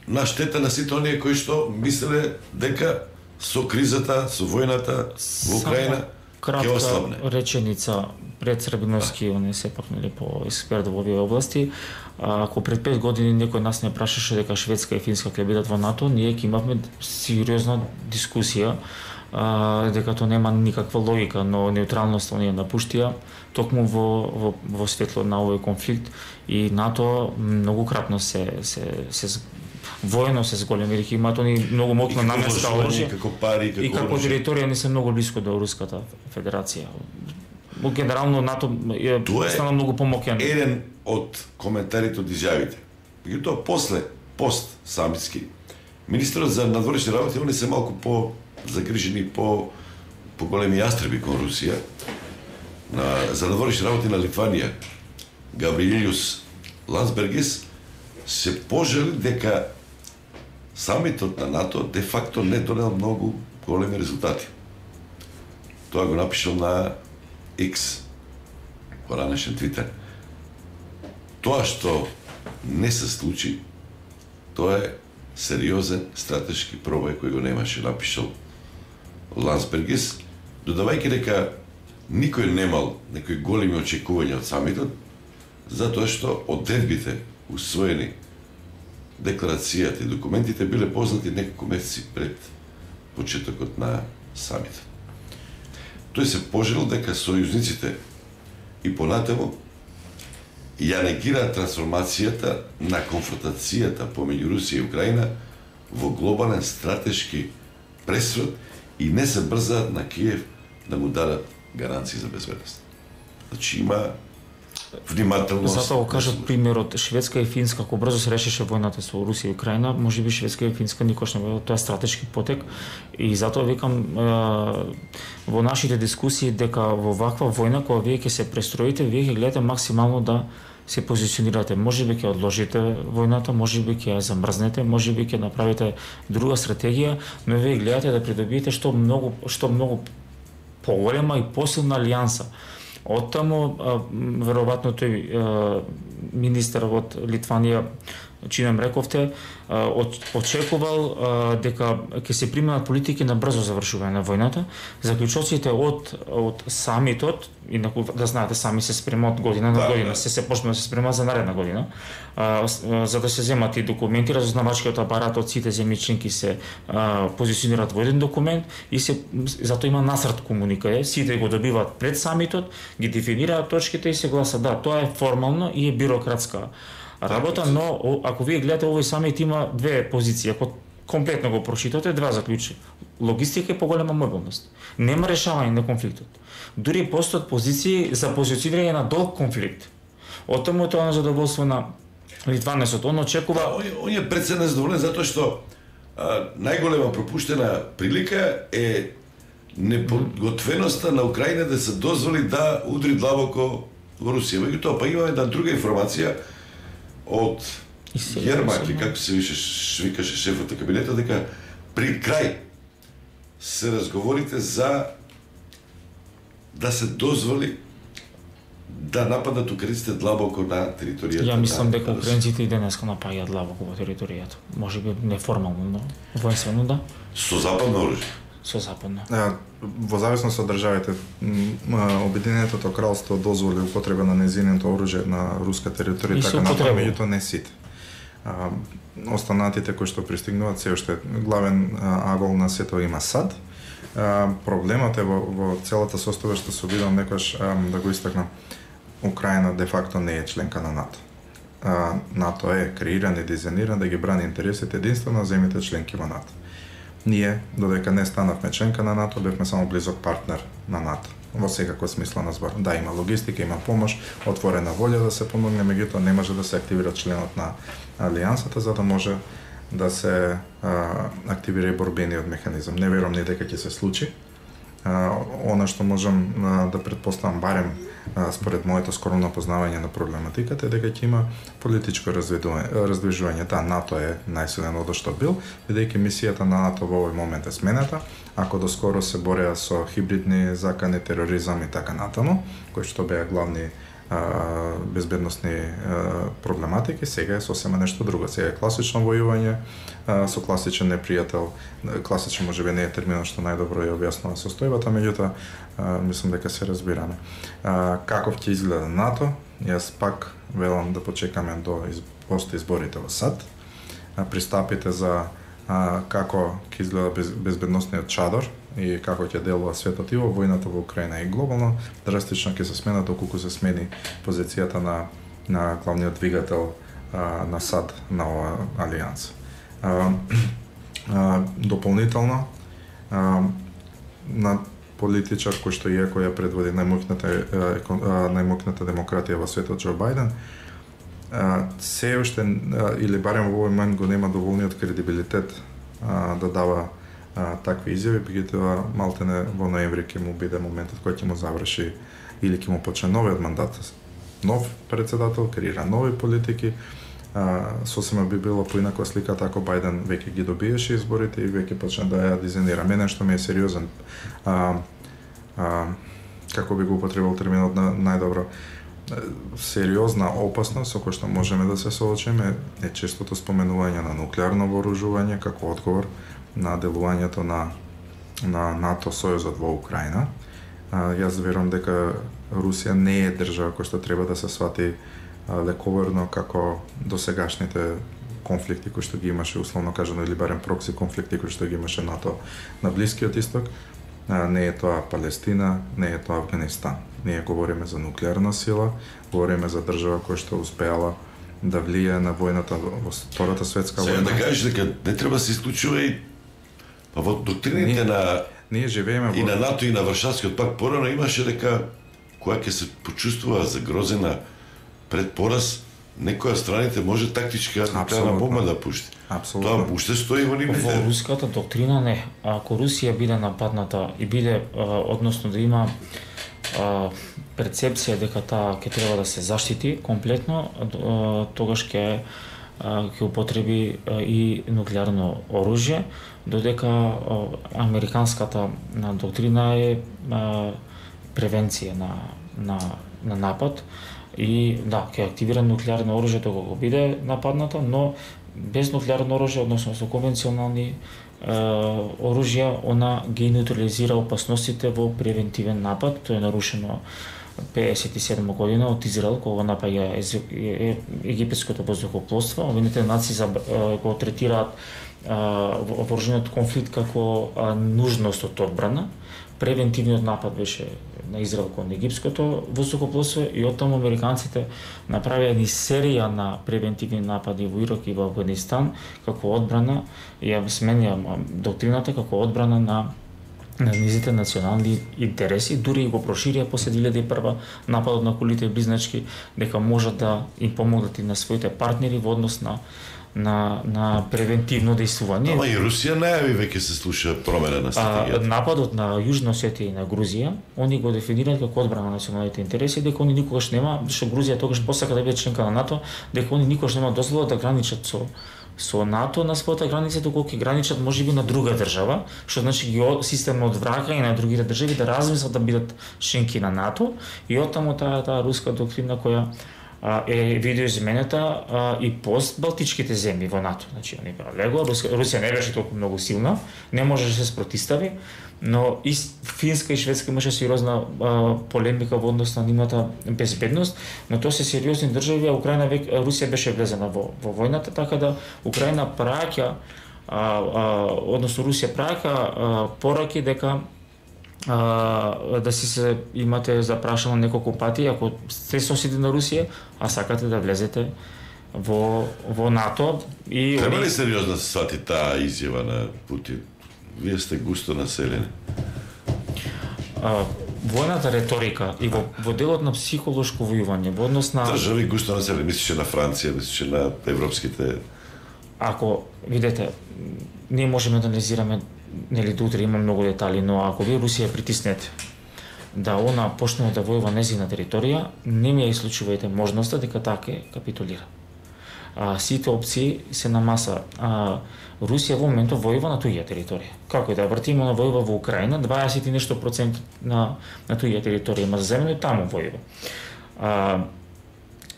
на штета на сите оние кои што мислеле дека со кризата, со војната во Украина ќе ослабне. Кратка реченица пред Сребиновски, он е сепак по експерт во овие области. Ако пред 5 години некој нас не прашаше дека Шведска и Финска ќе бидат во НАТО, ние ќе имавме сериозна дискусија дека тоа нема никаква логика, но неутралноста оние напуштија токму во светло на овој конфликт и НАТО многократно се воено се зголеми, дека имаат они многу моќна наменска оружје и како територија не се многу блиско до Руската Федерација. Генерално НАТО стана многу помоќен. Еден од коментарите од изјавите. Меѓутоа после пост самитски министерот за надворешни работи они се малку по загрижени по големи јастреби кон Русија. За надворешни работи на Литванија Габриелиус Лансбергис се пожали дека самитот на НАТО де факто не донел многу големи резултати. Тоа го напишал на X, поранешен Твитер. Тоа што не се случи, тоа е сериозен стратешки пробој кој го немаше, напишал Лансбергис, додавајќи дека никој немал некои големи очекувања од самитот, затоа што одредбите усвоени, декларацијата и документите биле познати неколку месеци пред почетокот на самитот. Тој се пожелил дека сојузниците и понатаму ја негираат трансформацијата на конфронтацијата помеѓу Русија и Украина во глобален стратешки пресрод и не се брзаат на Киев да му дадат гаранции за безбедност. Значи има внимателност. Затоа го кажат примерот Шведска и Финска, ако брзо се решеше војната со Русија и Украина, можеби Шведска и Финска никош не било тоа стратешки потек и затоа викам во нашите дискусии дека во ваква војна кога вие ќе се престроите, вие ќе гледате максимално да се позиционирате. Можеби ќе одложите војната, можеби ќе ја замрзнете, можеби ќе направите друга стратегија, но вие гледате да придобиете што многу поголема и посилна алијанса. Оттаму, веројатно тој министер од Литванија, чинем рековте, очекувал дека ќе се применат политики на брзо завршување на војната. Заклучоците од самитот, инаку да знаете, сами се спремат година на година, се почнува да се спремат за наредна година, за да се земат и документи, разузнавачкиот апарат од сите земји членки се позиционираат во еден документ и затоа има насрт комуникај, сите го добиваат пред самитот, ги дефинираат точките и се гласа. Да, тоа е формално и е бирократска работа, но ако вие гледате овој самит има две позиции, ако комплетно го прочитате, два заклучи. Логистика и поголема мобилност. Нема решавање на конфликтот. Дури постојат позиции за позиционирање на долг конфликт. Оттаму тоа на задоволство на Литванецот. Он очекува... Он е пред се незадоволен затоа што најголема пропуштена прилика е неподготвеноста на Украина да се дозволи да удри длабоко во Русија. Меѓутоа, па имаме една друга информација од Јермак, како се викаше шефот на кабинетот, дека при крај се разговорите за да се дозволи да нападат украинците длабоко на територијата. Ја мислам дека Русија. украинците и денеска напаѓаат длабоко во територијата. Можеби неформално, но воинствено да. Со западно оружје. Со западно. Во зависност од државите, Обединетото кралство дозволи употреба на нејзиното оружје на руска територија, И така например, меѓутоа не сите. Останатите кои што пристигнуваат се уште главен агол на сето има САД. Проблемот е во целата состојба што се обидам некојаш да го истакнам. Украина де факто не е членка на НАТО. НАТО е креиран и дизајниран да ги брани интересите единствено на земјите членки во НАТО. Ние, додека не станавме членка на НАТО, бевме само близок партнер на НАТО. Во секако смисла на збор. Да, има логистика, има помош, отворена волја да се помогне, меѓутоа не може да се активира членот на алијансата за да може да се активира и борбениот механизам. Не верувам ни дека ќе се случи. Она што можам да претпоставам барем според моето скромно познавање на проблематиката е дека ќе има политичко раздвижување. Да, НАТО е најсилен од што бил, бидејќи мисијата на НАТО во овој момент е смената. Ако доскоро се бореа со хибридни закани, тероризам и така натаму, кои што беа главни безбедносни проблематики, сега е сосема нешто друго. Сега е класично војување со класичен непријател. Класичен можеби не е терминот што најдобро ја објаснува состојбата, меѓутоа мислам дека се разбираме. Каков ќе изгледа НАТО? Јас пак велам да почекаме до изборите во САД. Пристапите за како ќе изгледа безбедносниот чадор и како ќе делува светот и во војната во Украина и глобално, драстично ќе се смена доколку се смени позицијата на главниот двигател на САД на ова алијанса. Дополнително на политичар кој што иако ја предводи најмоќната демократија во светот Џо Бајден, се уште или барем во овој момент го нема доволниот кредибилитет да дава такви изјави, бидејќи малтене во ноември ќе му биде моментот кој ќе му заврши или ќе му почне новиот мандат. Нов председател, креира нови политики, сосема би било поинаква сликата ако Бајден веќе ги добиеше изборите и веќе почне да ја дизајнира. Мене што ми е сериозен, како би го употребил терминот најдобро, сериозна опасност со која што можеме да се соочиме е честото споменување на нуклеарно вооружување како одговор на делувањето на НАТО сојузот во Украина. Јас верувам дека Русија не е држава која што треба да се свати лековерно како досегашните конфликти кои што ги имаше условно кажано или барем прокси конфликти кои што ги имаше НАТО на Блискиот исток. Не е тоа Палестина, не е тоа Афганистан. Ние говориме за нуклеарна сила, говориме за држава која што успеала да влијае на војната во Втората светска војна. Сега да кажеш дека не треба да се исклучува и во доктрините ние живееме и на НАТО и на Варшавскиот пакт порано имаше дека која ќе се почувствува загрозена пред пораз, некоја страните може тактичка нуклеарна бомба да пушти. Апсолутно. Тоа уште стои во нивните. Во руската доктрина не. Ако Русија биде нападната и биде односно да има перцепција дека таа ќе треба да се заштити комплетно, тогаш ќе употреби и нуклеарно оружје, додека американската доктрина е превенција на напад и да, ќе активира нуклеарно оружје кога биде нападната, но без нуклеарно оружје, односно со конвенционални оружја, она ги неутрализира опасностите во превентивен напад. Тоа е нарушено 57 година од Израел кога напаѓа египетското воздухопловство. Обединетите нации го третираат вооружениот конфликт како нужност од одбрана. Превентивниот напад беше на Израел кон египетското воздухопловство и оттаму американците направија ни серија на превентивни напади во Ирак и во Афганистан како одбрана, ја сменија доктрината како одбрана на низите национални интереси, дури и го проширија после 2001 нападот на кулите близначки, дека можат да им помогнат и на своите партнери во однос на превентивно дејствување. Ама и Русија најави веќе се слуша промена на стратегијата. Нападот на Јужна Осетија и на Грузија, они го дефинираат како одбрана на националните интереси, дека они никогаш нема, што Грузија тогаш посака да биде членка на НАТО, дека они никогаш нема дозвола да граничат со НАТО на својата граница, доколку ќе граничат можеби на друга држава, што значи ги системот одврака и на другите држави да размислат да бидат членки на НАТО и оттаму таа руска доктрина која е видоизменета и пост Балтичките земји во НАТО. Значи, они лего, Русија не беше толку многу силна, не можеше да се спротистави, но и Финска и Шведска имаше сериозна полемика во однос на нивната безбедност, но тоа се сериозни држави, а Украина Русија беше влезена во војната, така да Украина праќа, односно Русија праќа пораки дека да се имате запрашано неколку пати, ако сте соседи на Русија, а сакате да влезете во НАТО и треба ли сериозно да се свати таа изјава на Путин? Вие сте густо населени. Војната реторика и во делот на психолошко војување, во однос на држави густо населени, мислише на Франција, мислише на европските. Ако видите, ние можеме да анализираме, нели до утре има многу детали, но ако вие Русија притиснете да она почне да војува незина територија, не ми ја исклучувајте можноста дека таа ќе капитулира. Сите опции се на маса. Русија во моментот војува на туѓа територија. Како и да вртиме, она војува во Украина, 20 и нешто процент на туѓа територија има земја и таму војува.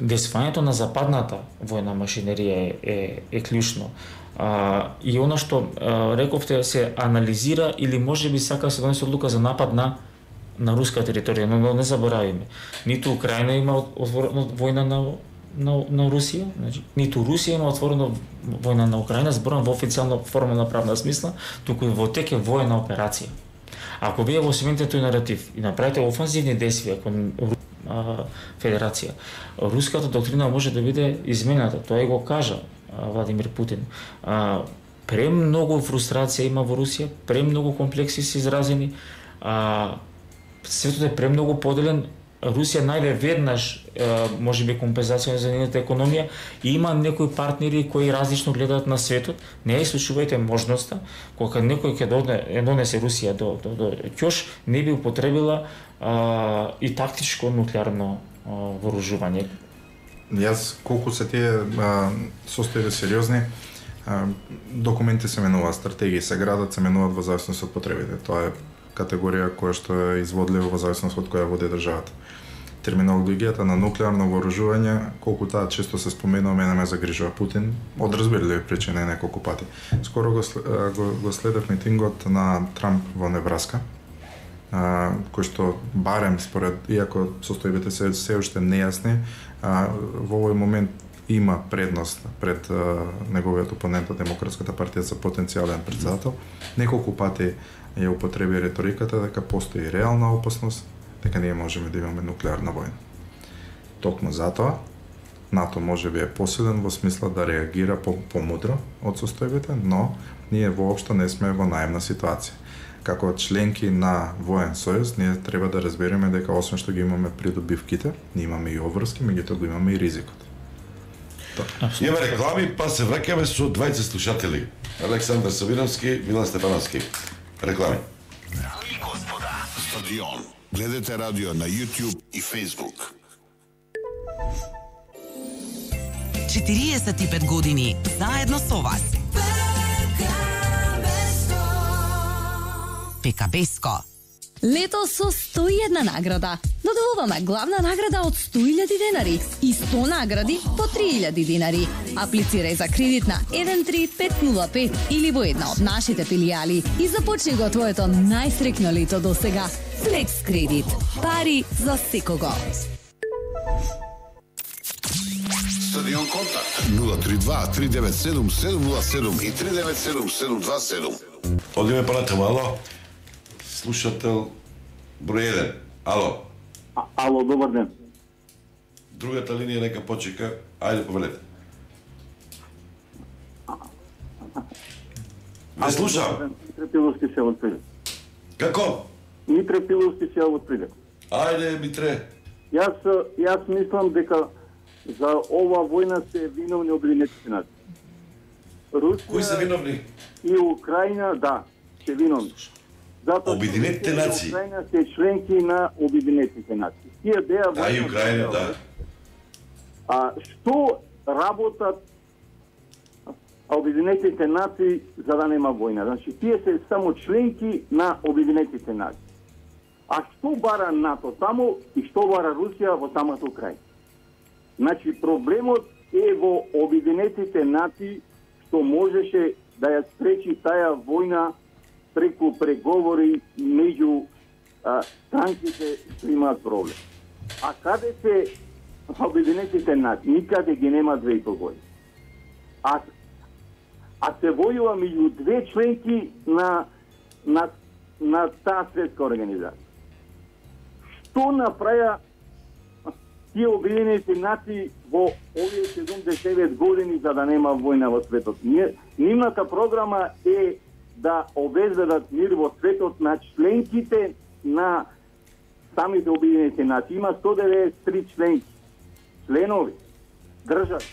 Десувањето на западната војна машинерија е клучно. И она што рековте се анализира или можеби сака се донесе одлука за напад на руска територија, но не заборавиме. Ниту Украина има отворена војна на Русија, значи ниту Русија има отворена војна на Украина, зборам во официјална формална правна смисла, туку во тек е војна операција. Ако вие во семените тој наратив и направите офанзивни действија кон Федерација, руската доктрина може да биде измената, тоа го кажа Владимир Путин. Премногу фрустрација има во Русија, премногу комплекси се изразени, светот е премногу поделен. Русија најде веднаш можеби компензација за нивната економија и има некои партнери кои различно гледаат на светот. Не ја ислучувајте можноста кога некој ќе донесе Русија до ќош, не би употребила и тактичко нуклеарно вооружување. Јас колку се тие состојби сериозни, документи се менуваат, стратегии се градат, се менуваат во зависност од потребите. Тоа е категорија која што е изводлива во зависност од која води државата. Терминологијата на нуклеарно вооружување, колку таа често се споменува, мене ме загрижува Путин, од разбирливи причини неколку пати. Скоро го следев митингот на Трамп во Невраска, кој што барем според, иако состојбите се уште нејасни, во овој момент има предност пред неговиот опонент од Демократската партија за потенцијален претседател. Неколку пати ја употреби риториката дека постои реална опасност, дека ние можеме да имаме нуклеарна војна. Токму затоа, НАТО може би е посилен во смисла да реагира помудро од состојбите, но ние воопшто не сме во наивна ситуација. Како членки на воен сојуз, ние треба да разбереме дека освен што ги имаме придобивките, ние имаме и обврски, меѓутоа го имаме и ризикот. Имаме реклами, па се враќаме со двајца слушатели. Александар Савиновски, Милан Стефановски. Реклами. Дами и господа, Стадион. Гледате радио на YouTube и Facebook. 45 години заедно со вас. ПКБ-ско. Лето со 101 награда. Додавуваме главна награда од 100.000 денари и 100 награди по 3.000 денари. Аплицирај за кредит на 13505 или во една од нашите филијали и започни го твоето најсреќно лето до сега. Флекс кредит. Пари за секого. Стадион Контакт 032 397 707 и 397 727. Одиме понатаму, ало. Слушател број 1. Ало. Ало, добар ден. Другата линија нека почека. Ајде, повелете. Не слушам. Митре Пиловски се од Прилеп. Како? Митре Пиловски се од Прилеп. Ајде, Митре. Јас мислам дека за ова војна се виновни Обединетите нации. Русија Кои се виновни? И Украина, да, се виновни. Обединетите нации. Украина се членки на Обединетите нации. Тие беа војна. И Украина, да. Што работат Обединетите нации за да нема војна. Значи, тие се само членки на Обединетите нации. А што бара НАТО таму и што бара Русија во самата Украина? Значи, проблемот е во Обединетите нации што можеше да ја спречи таа војна преку преговори меѓу странките што имаат проблем. А каде се Обединетите нации? Никаде ги нема 2,5 години. А се војува меѓу две членки на таа светска организација. Што направија тие Обединените нации во овие 79 години за да нема војна во светот? Нивната програма е да обезбедат мир во светот на членките на самите Обединените нации. Има 193 членови, држави.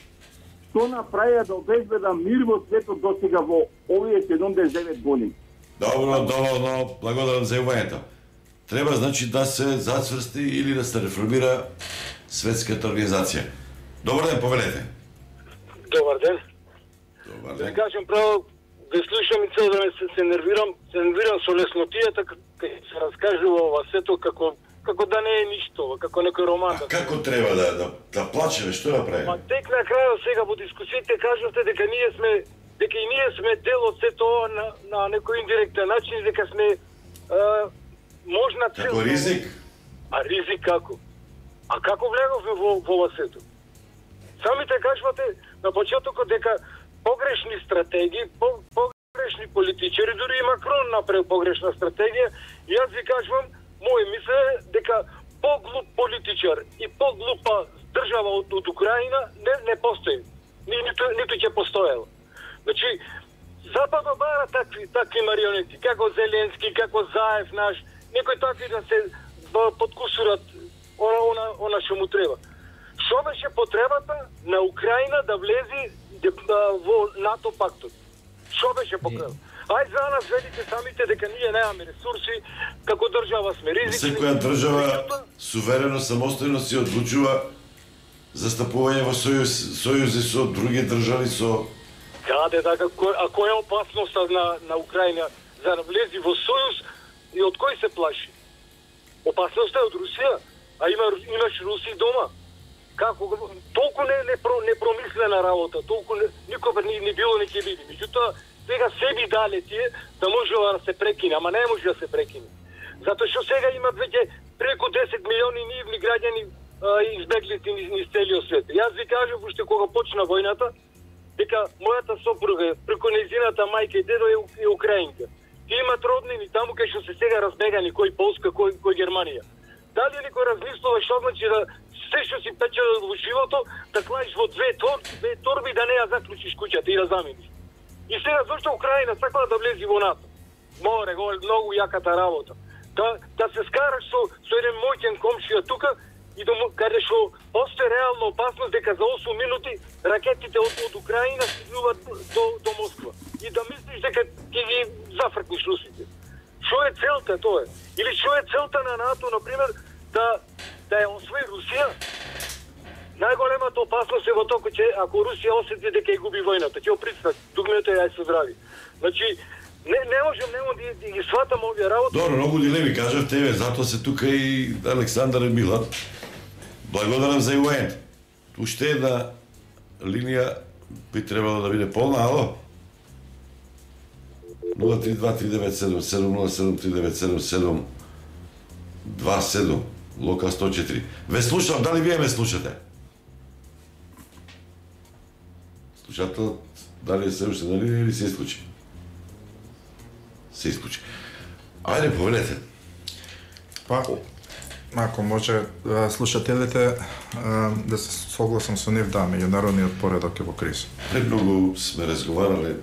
Што направија да обезбеда мир во светот до сега во овие 79 години? Добро, доволно, благодарам за јавањето. Треба, значи, да се зацврсти или да се реформира светската организација. Добар ден, повелете. Добар ден. Добар ден. Да кажем право, да слушам и цел време се нервирам со леснотијата кај се раскажува ова сето како да не е ништо, како некој роман. А како треба да плачеме, што направи? Па тек на крајот сега во дискусиите кажавте дека и ние сме дел од сето ова на некој индиректен начин, дека сме можна цел. Како ризик? А ризик како? А како влеговме во ова сето? Самите кажувате на почетокот дека погрешни стратегии, погрешни политичари, дури и Макрон направил погрешна стратегија, и јас ви кажувам, моје мисле дека поглуп политичар и поглупа држава од Украина не постои. Ниту ќе постоела. Значи, Западот бара такви марионети, како Зеленски, како Заев наш, некои такви да се подкусурат она што му треба. Што беше потребата на Украина да влезе во НАТО пактот? Што беше потребата? Ајде за нас велите самите дека ние немаме ресурси, како држава сме ризични. Секоја држава суверено, самостојно си одлучува застапување во сојузи со други држави, со... Каде, така, а која е опасноста на Украина за да влези во сојуз и од кој се плаши? Опасноста е од Русија, а имаш Руси дома. Како толку непромислена работа, толку никога не било не ќе биде. Меѓутоа, сега себе дале тие да можела да се прекине, ама не може да се прекине. Затоа што сега имат веќе преку 10 милиони нивни граѓани избеглите низ целиот свет. Јас ви кажав уште кога почна војната, дека мојата сопруга преку нејзината мајка и дедо е украинка. Тие имат роднини таму кај што се сега разбегани, кој Полска, кој Германија. Дали некој размислува што значи да се што си печел во живото, да клаиш во две торби да не ја заклучиш куќата и да замениш. И сега зашто Украина сакала да влези во НАТО? Море, го многу јаката работа. Да се скараш со еден моќен комшија тука и каде што постои реална опасност дека за 8 минути ракетите од Украина стигнуваат до Москва. И да мислиш дека ќе ги зафркниш русите. Што е целта тоа? Или што е целта на НАТО, например, да ја освои Русија? Најголемата опасност е во тоа че ако Русија осети дека ја губи војната, ќе оприцнат дугмето јај се здрави. Значи, не можам да ги сватам овие работи. Добро, многу дилеми кажав тебе, затоа се тука и Александар Милан. Благодарам за јавањето. Уште една линија би требало да биде полна, ало? 032-397-707-397-727, Лока 104. Ве слушам, дали вие ме слушате? Слушателот, дали е се уште на линија или се исклучи? Се исклучи. Ајде, повелете. Па, ако може слушателите да се согласам со нив, да, меѓународниот поредок е во криза. Премногу сме разговарале,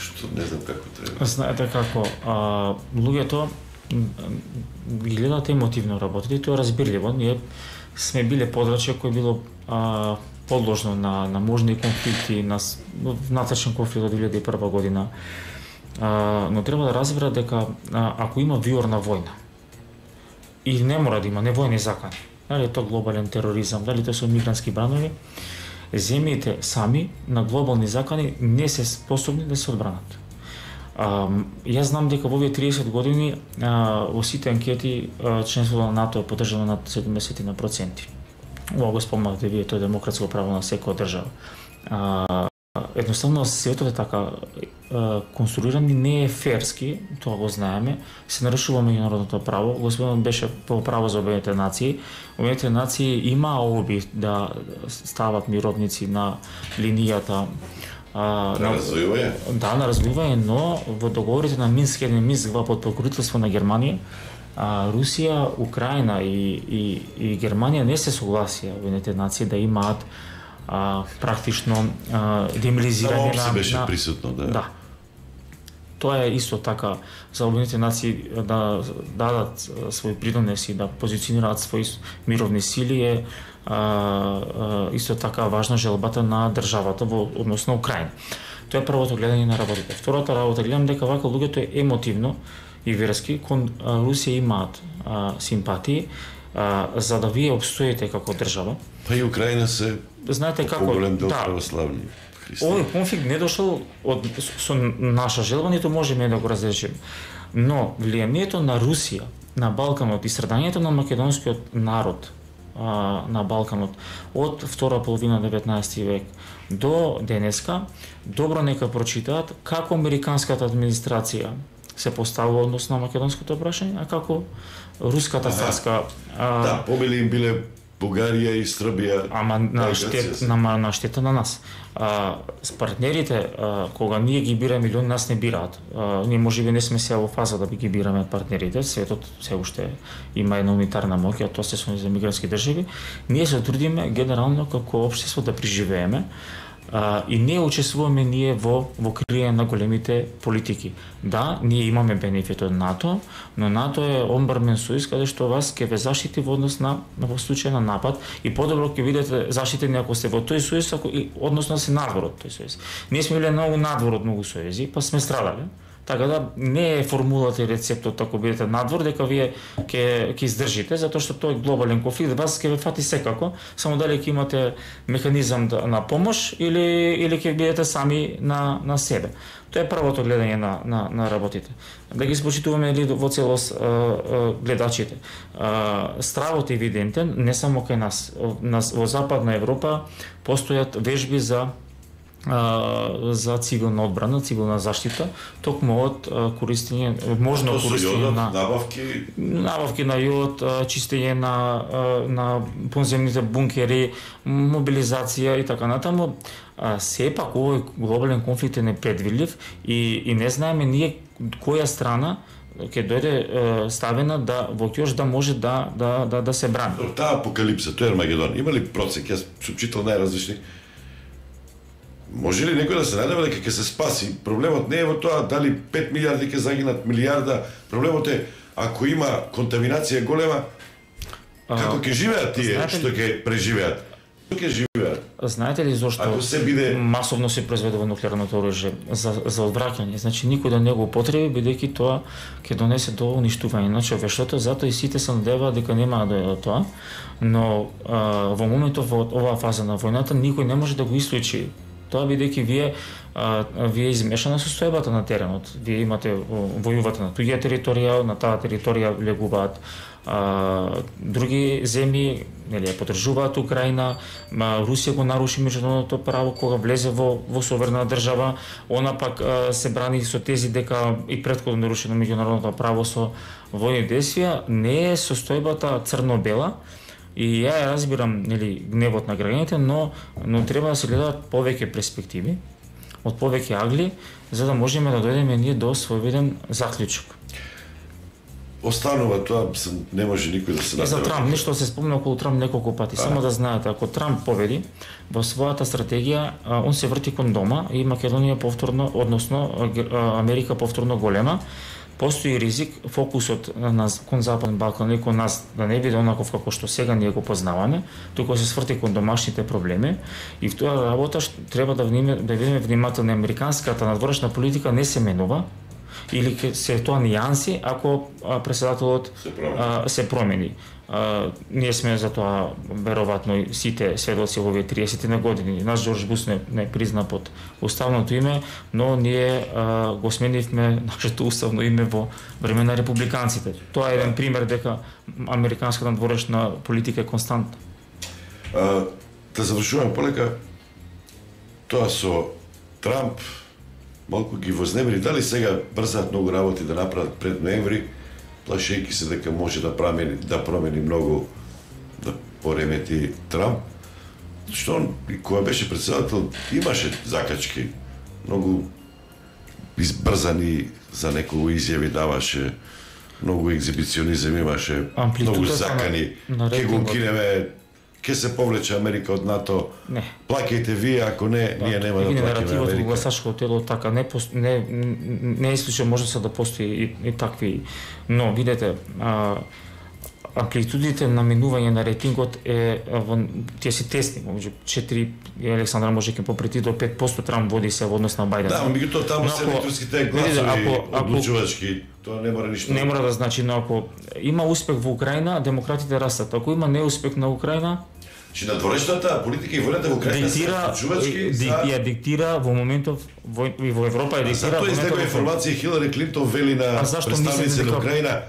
што не знам како треба. Знаете како, луѓето ги гледат емотивно работите и тоа разбирливо. Ние сме биле подрачје кој било подложно на можни конфликти, на внатрешен конфликт од 2001 година. Но треба да разбера дека ако има виорна војна, и не мора да има невојни закани, дали е тоа глобален тероризам, дали тоа се мигрантски бранови, земјите сами на глобални закони не се способни да се одбранат. Јас знам дека во овие 30 години во сите анкети членството на НАТО е поддржано над 70%. Ова го спомнавте вие, тоа е демократско право на секоја држава. Едноставно светот е така конструиран и не е ферски, тоа го знаеме, се нарушува меѓународното право. Господинот беше по право за Обединетите нации. Обединетите нации има оби да стават мировници на линијата на развојување? Да, на развојување, но во договорите на Минск 1 и Минск 2 под покровителство на Германија, Русија, Украина и Германија не се согласија Обединетите нации да имаат практично демилизирање на беше присутно, да. Да. Тоа е исто така за Обединетите нации да дадат свој придонес и да позиционираат своји мировни сили е исто така важна желбата на државата во однос на Украина. Тоа е првото гледање на работите. Втората работа, гледам дека вака луѓето е емотивно и верски кон Русија имаат симпатии за да вие обстоите како држава. Па и Украина се знаете како поголем дел православни христијани. Овој конфликт не дошол со наша желба, ниту можеме да го разрешиме. Но влијанието на Русија на Балканот и страдањето на македонскиот народ на Балканот од втора половина 19 век до денеска, добро нека прочитаат како американската администрација се поставува однос на македонското прашање, а како руската царска... Да, помили им биле Бугарија и Србија. Ама на штета на нас. С партнерите, кога ние ги бираме или нас не бираат, ние можеби не сме сега во фаза да ги бираме партнерите, светот се уште има една унитарна моќ, а тоа се за мигрантски држави, ние се трудиме генерално како општество да преживееме, и не учествуваме ние во криење на големите политики. Да, ние имаме бенефит од НАТО, но НАТО е одбранен сојуз каде што вас ќе ве заштити во однос на во случај на напад и подобро ќе бидете заштитени ако сте во тој сојуз, односно се надвор од тој сојуз. Ние сме биле многу надвор од многу сојузи, па сме страдале. Така да не е формулата и рецептот ако бидете надвор дека вие ќе издржите, затоа што тој глобален конфликт вас ќе ве фати секако, само дали ќе имате механизам на помош или ќе бидете сами на себе. Тоа е првото гледање на работите. Да ги спочитуваме во целост гледачите. Стравот е евидентен, не само кај нас. Во Западна Европа постојат вежби за цивилна одбрана, цивилна заштита, токму од користење, можно користење на набавки на јод, чистење на подземните бункери, мобилизација и така натаму. Сепак овој глобален конфликт е непредвидлив и не знаеме ние која страна ќе дојде ставена во ќош да може да се брани. Таа апокалипса, тој Армагедон, има ли процек? Јас сум читал најразлични. Може ли некој да се надева дека ќе се спаси? Проблемот не е во тоа дали 5 милиарди ќе загинат, милиарда. Проблемот е ако има контаминација голема, како ќе живеат тие што ќе преживеат? Што ќе живеат? Знаете ли зошто масовно се произведува нуклеарното оружје за одвраќање? Значи никој да не го употреби бидејќи тоа ќе донесе до уништување на човештвото, затоа и сите се надеваат дека нема да дојде тоа, но во моментов во оваа фаза на војната никој не може да го исключи тоа бидејќи вие измешана состојбата на теренот. Вие имате војувате на туѓа територија, на таа територија легуваат други земји, нели ја поддржуваат Украина, Русија го наруши меѓународното право кога влезе во соверена држава, она пак се брани со тези дека и претходно нарушено меѓународното право со војни действија. Не е состојбата црно-бела. И ја разбирам нели гневот на граѓаните, но треба да се гледаат повеќе перспективи, од повеќе агли, за да можеме да дојдеме ние до својвиден заклучок. Останува тоа, не може никој да се надева. За Трамп, нешто се спомна околу Трамп неколку пати. Само да знаете, ако Трамп победи во својата стратегија, он се врти кон дома и Македонија повторно, односно Америка повторно голема. Постои ризик фокусот кон Западен Балкан и кон нас да не биде онаков како што сега ние го познаваме, туку се сврти кон домашните проблеми и в тоа работа треба да видиме внимателно. Американската надворешна политика не се менува, Или се тоа нијанси ако претседателот се промени. Ние сме за тоа веројатно сите сведоци во овие 30 на години. Наш Џорџ Буш не призна под уставното име, но ние го сменивме нашето уставно име во време на републиканците. Тоа е еден пример дека американската надворешна политика е константна. Да завршуваме полека, тоа со Трамп малку ги вознемири. Дали сега брзаат многу работи да направат пред ноември, плашејќи се дека може да промени многу, да поремети Трамп, што он, кога беше председател, имаше закачки, многу избрзани за неколку изјави даваше, многу екзибиционизам имаше, многу закани, ке го кинеме, ке се повлече Америка од НАТО, плаќајте вие, ако не, ние нема да плаќаме Америка. Наративот во гласачкото тело така не е случај, може да постои и такви, но видете, амплитудите на минување на рейтингот тие се тесни, меѓу 4 Александар може ќе попрети до 5%, Трамп води се во однос на Бајден. Да, меѓутоа таму се електорските гласови одлучувачки, тоа не мора ништо. Не мора да значи, но ако има успех во Украина, демократите растат. Ако има неуспех на Украина, че надворешната политика и војната во Украина се одлучувачки ја диктира во моментов и во Европа ја диктира. Затоа излегува информација Хилари Клинтон вели на представници на Украина: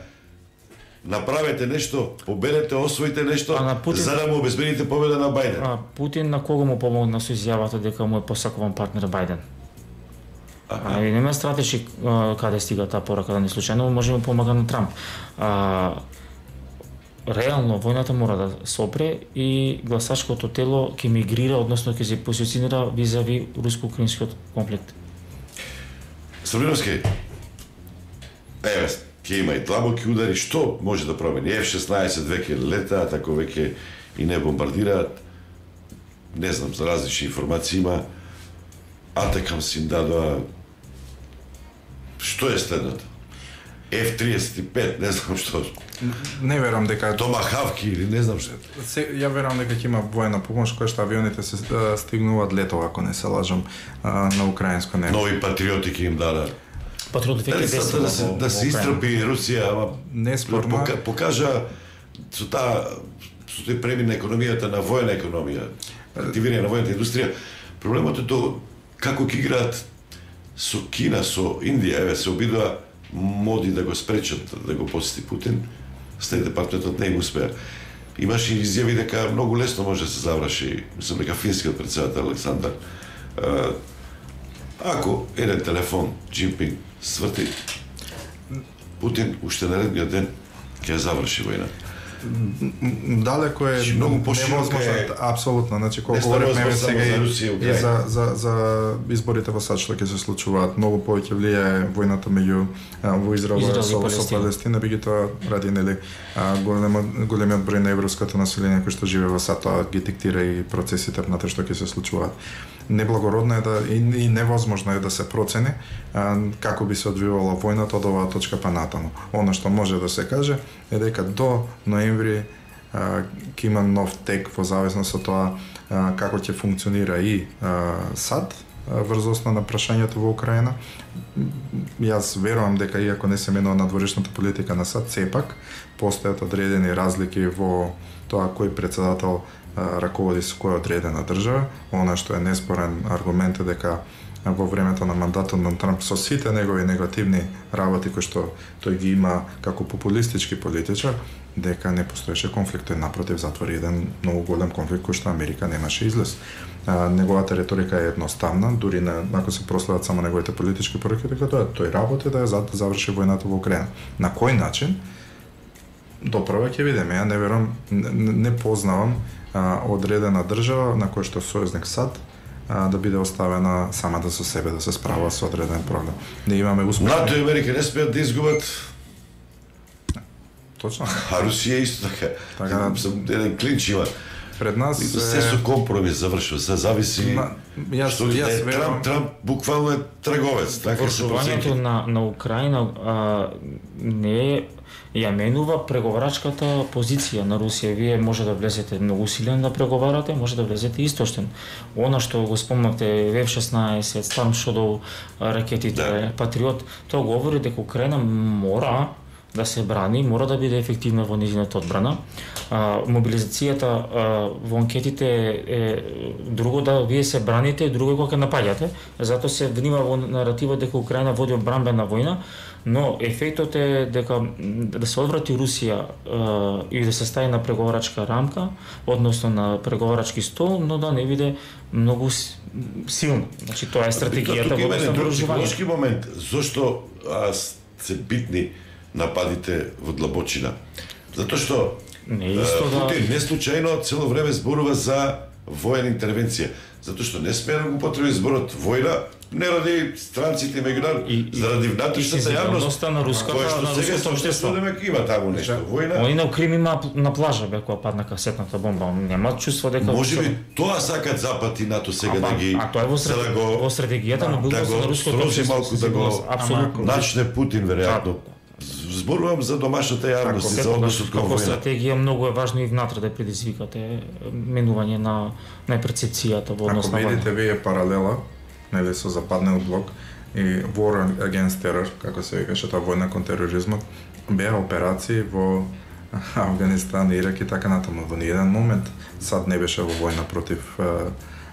направете нешто, победете, освоите нешто, за да му обезбедите победа на Бајден. Путин на кого му помогна со изјавата дека му е посакуван партнер Бајден? И нема стратешки каде стига таа порака, да не случајно може да му помага на Трамп. Реално војната мора да се опре и гласачкото тело ќе мигрира, односно ќе се позиционира визави руско-украинскиот конфликт. Србиновски, ќе има и длабоки удари, што може да промени? F-16 веќе летаат, ако веќе и не бомбардираат, не знам, за различни информации има, Атакамс им дадоа, што е следното? F-35, не знам што. Не верам дека Томахавки или не знам што. Ја верам дека ќе има воена помош која што авионите се стигнуваат летово, ако не се лажам, на украинско небо. Нови патриоти ќе им дадат. Патриоти веќе действува да се истрпи Русија, ама неспорно покажа со тој премин на економијата на војна економија, активирање на војната индустрија. Проблемот е тоа како ќе играат со Кина, со Индија, се обидува моди да го спречат да го посети Путин, Стејт департаментот не им успеа. Имаше изјави дека многу лесно може да се заврши, мислам дека финскиот председател Александар, ако еден телефон Джинпинг сврти, Путин уште наредниот ден ќе заврши војна. Далеко е невозможно, апсолутно, значи колку говориме сега и за изборите во САД што ќе се случуваат, многу повеќе влијае војната меѓу во Израел со Палестина, меѓутоа ради нели големиот број на еврейското население кој што живее во САД, тоа ги диктира и процесите на тоа што ќе се случуваат. Неблагородно е и невозможно е да се процени како би се одвивала војната од оваа точка па натаму. Она што може да се каже е дека до ноември ќе има нов тек во зависност од тоа како ќе функционира и САД врз основа на прашањето во Украина. Јас верувам дека иако не се менува надворешната политика на САД, сепак постојат одредени разлики во тоа кој председател раководи со која одредена држава. Она што е неспорен аргумент е дека во времето на мандатот на Трамп со сите негови негативни работи кои што тој ги има како популистички политичар, дека не постоеше конфликт, тој напротив затвори еден многу голем конфликт кој што Америка немаше излез. Неговата риторика е едноставна, дури ако се проследат само неговите политички пораки, дека тој работи да ја заврши војната во Украина. На кој начин? Доправа ќе видиме. Ја не верувам, не познавам одредена држава на која што сојузник САД да биде оставена сама да со себе да се справа со одреден проблем. Не имаме успех. НАТО и Америка не спеат да изгубат. Точно. А Русија исто така. Еден клинч има. Пред нас се со компромис завршува, се зависи Трамп буквално е трговец, така се Вршувањето на Украина не ја менува преговарачката позиција на Русија. Вие може да влезете многу силен да преговарате, може да влезете истоштен. Она што го спомнавте, F-16, Storm Shadow ракетите, Патриот, тоа говори дека Украина мора да се брани, мора да биде ефективна во нејзината одбрана. Мобилизацијата во анкетите е друго да вие се браните, друго е кога ќе напаѓате. Затоа се внима во наративот дека Украина води одбранбена војна, но ефектот е дека да се одврати Русија и да се стави на преговарачка рамка, односно на преговарачки стол, но да не биде многу силно. Значи тоа е стратегијата во односно на психолошки момент. Зошто се битни нападите во длабочина? Затоа што Путин не случајно цело време зборува за војна интервенција. Затоа што не сме да го употреби зборот војна, не ради странците меѓународни, заради внатрешната јавност на руското општество. Има таму нешто војна. Они на Крим има на плажа бе кога падна касетната бомба. Нема чувство дека можеби тоа сакат Запад и НАТО сега да ги тоа е во стратегијата на било на руското општество. Да го начне Путин веројатно. Зборувам за домашната јавност и за односот кон војна. Стратегија многу е важно и внатре да предизвикате менување на перцепцијата во однос на војна. Ако видите вие паралела, нели со западниот блок и War Against Terror, како се викаше тоа војна кон тероризмот, беа операции во Афганистан, Ирак и така натаму. Во ниеден момент САД не беше во војна против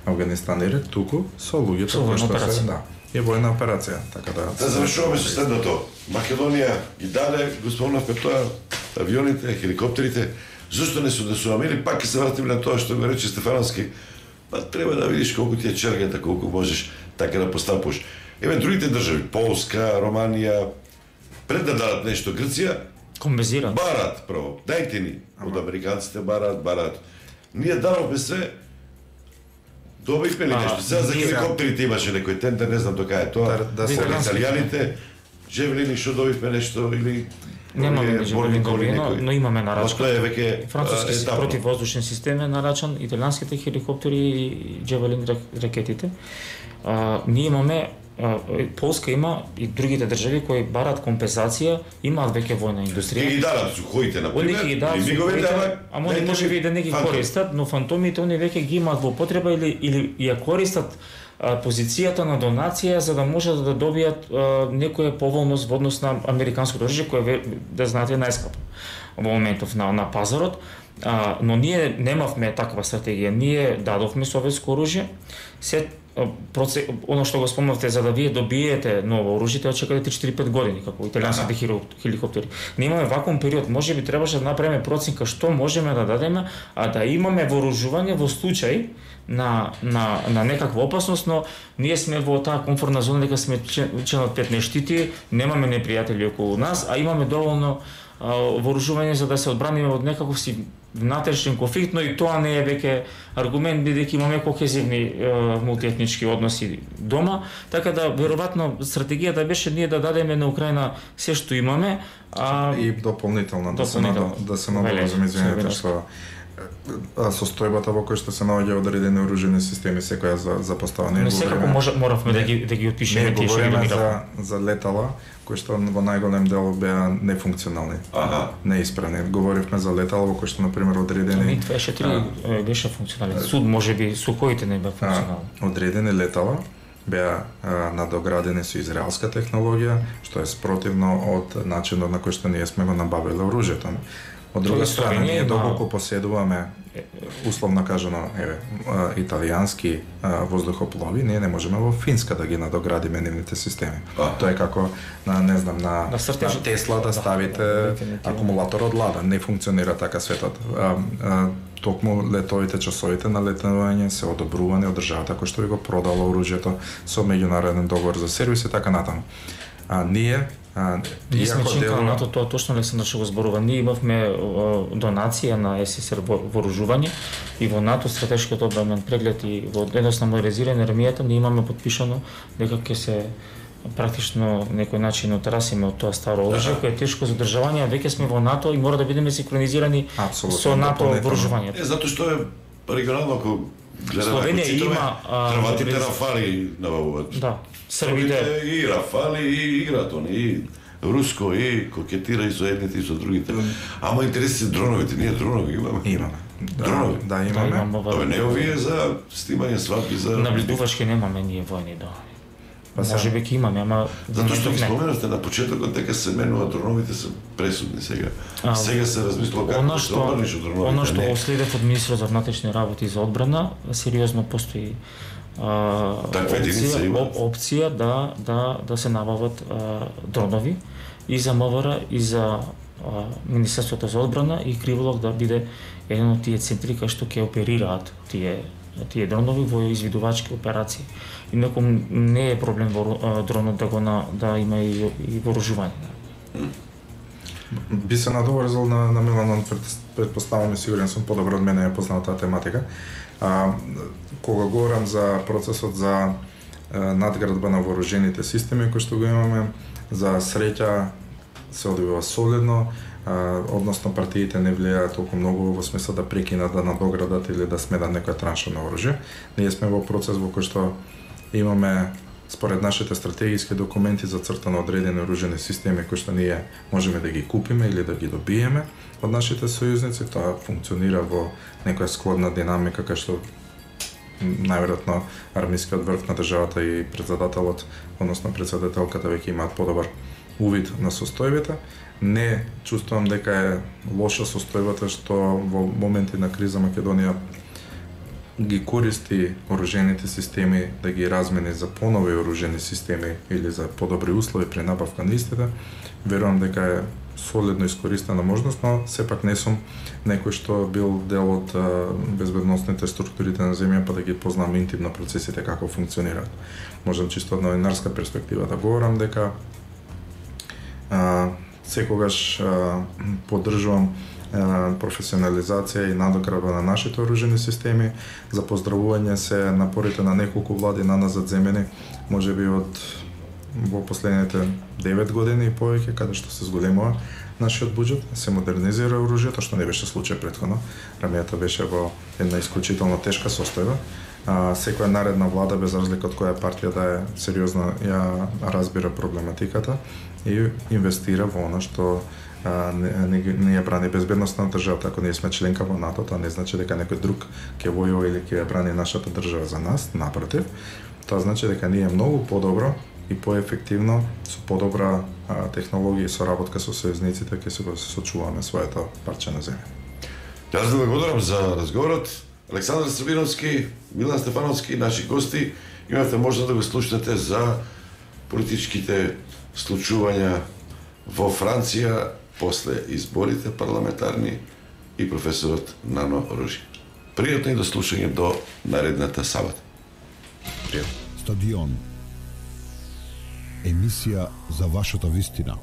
Афганистан и Ирак, туку со луѓето кои што се и војна операција, така да. Да завршуваме со следното. Македонија ги даде, го спомнавме тоа, авионите, хеликоптерите. Зошто не согласуваме? Или пак ќе се вратиме на тоа што го рече Стефановски. Па треба да видиш колку ти е чергата, колку можеш така да постапуваш. Еве другите држави, Полска, Романија, пред да дадат нешто, Грција компензираат. Барат прво. Дајте ни. Од американците барат. Ние дадовме се. Добивме ли нешто? Сега за хеликоптерите имаше некој тендер, не знам тока е тоа. Италијаните, Джевлини, што добивме нешто или немаме Джевлини добиено, но имаме нарачка. Француски противвоздушни системи нарачан, италијанските хеликоптери и Джевлини ракетите. Ние имаме Полска има и другите држави кои барат компензација, имаат веќе војна индустрија. И ги дадат сухоите на пример. И миговите, ама они можеби да не ги користат, но фантомите они веќе ги имаат во употреба или ја користат позицијата на донација за да можат да добијат некоја поволност во однос на американското оружје кое да знаете најскапо во моментов на пазарот. Но ние немавме таква стратегија. Ние дадовме советско оружје. Оно што го спомнавте, за да вие добиете ново оружје, тоа чекате 3-4-5 години, како италијанските хеликоптери. Не имаме вакуум период, можеби требаше да направиме проценка што можеме да дадеме, а да имаме вооружување во случај на некаква опасност, но ние сме во таа комфортна зона дека сме член од 5 нештити, немаме непријатели околу нас, а имаме доволно вооружување за да се одбраниме од некаков си внатрешен конфликт, но и тоа не е веќе аргумент бидејќи имаме кохезивни мултиетнички односи дома, така да веројатно стратегијата беше ние да дадеме на Украина се што имаме, и дополнително да се надолазиме, извинете што состојбата во која што се наоѓа одредени оружени системи секоја за поставање. Не секако моравме да ги отпишеме тие што ги домираме. За летала кои што во најголем дел беа нефункционални, неисправни. Говоривме за летала во кои што на пример одредени Ми-24 беше функционален. Суд можеби сухоите не беа функционални. Одредени летала беа надоградени со израелска технологија, што е спротивно од начинот на кој што ние сме го набавиле оружјето. Од друга страна, ние доколку поседуваме, условно кажано, италијански воздухоплови, ние не можеме во Финска да ги надоградиме нивните системи. Тоа е како, на Тесла да ставите акумулатор од лада. Не функционира така светот. Токму летовите часовите на летување се одобрувани од државата која што ви го продала оружјето со меѓународен договор за сервис и така натаму. Ние сме членка на НАТО, тоа точно Александар што го зборува. Ние имавме донација на СССР вооружување и во НАТО стратешкиот одбранен преглед и во однос на модернизирање на армијата ние имаме подпишано дека ќе се практично некој начин отрасиме од тоа старо оружје кое е тешко за одржавање, а веќе сме во НАТО и мора да бидеме синхронизирани со НАТО вооружувањето. Затоа што регионално ако гледаме Словенија има Хрватите Рафали набавуваат. Да, Србите и Рафали и играат они и руско и кокетира и со едните и со другите. Ама интересни се дроновите, ние дронови имаме. Имаме. Дронови. Да, имаме. Абе, не овие за снимање свадби за наблюдувачки немаме ние војни дронови. Може би ќе имаме, ама затоа што споменавте на почетокот дека се менува дроновите се пресудни сега. Сега се размислува како се одбраниш од дроновите. Оно што следев од министрот за внатрешни работи за одбрана, сериозно постои опција да се набават дронови и за МВР и за Министерството за одбрана и Криволок да биде еден од тие центри кај што ќе оперираат тие дронови во извидувачки операции. Инаку не е проблем во дронот да има и вооружување. Би се надоврзал на Милан, предпоставам и сигурен сум подобро од мене ја познава таа тематика. Кога говорам за процесот за надградба на вооружените системи кои што го имаме, за среќа се одвива солидно, односно партиите не влијаат толку многу во смисла да прекинат да надоградат или да сменат некоја транша на оружје. Ние сме во процес во кој што имаме според нашите стратегиски документи зацртано одредени оружени системи кои што ние можеме да ги купиме или да ги добиеме од нашите сојузници. Тоа функционира во некоја складна динамика кај што најверојатно армискиот врв на државата и председателот, односно председателката веќе имаат подобар увид на состојбите. Не чувствувам дека е лоша состојбата што во моменти на криза Македонија ги користи оружените системи да ги размени за понови оружени системи или за подобри услови при набавка на истите. Верувам дека е солидно искористена можност, но сепак не сум некој што бил дел од безбедносните структурите на земја па да ги познам интимно процесите како функционираат. Можам чисто од новинарска перспектива да говорам дека секогаш поддржувам професионализација и надоградба на нашите оружени системи. За поздравување се напорите на неколку влади наназад земени, можеби во последните 9 години и повеќе, каде што се зголемува нашиот буџет, се модернизира оружјето, што не беше случај претходно. Армијата беше во една исклучително тешка состојба. Секоја наредна влада, без разлика од која партија да е, сериозно ја разбира проблематиката и инвестира во она што не ја брани безбедноста на државата. Ако ние сме членка во НАТО, тоа не значи дека некој друг ќе војува или ќе ја брани нашата држава за нас, напротив. Тоа значи дека ние многу подобро и поефективно со подобра технологија и соработка со сојузниците ќе се сочуваме своето парче на земја. Јас ви благодарам за разговорот. Александар Србиновски, Милан Стефановски, наши гости. Имате можност да го слушнете за политичките случувања во Франција после изборите парламентарни и професорот Нано Ружи. Пријатно и до слушање до наредната сабота. Пријатно. Стадион. Емисија за вашата вистина.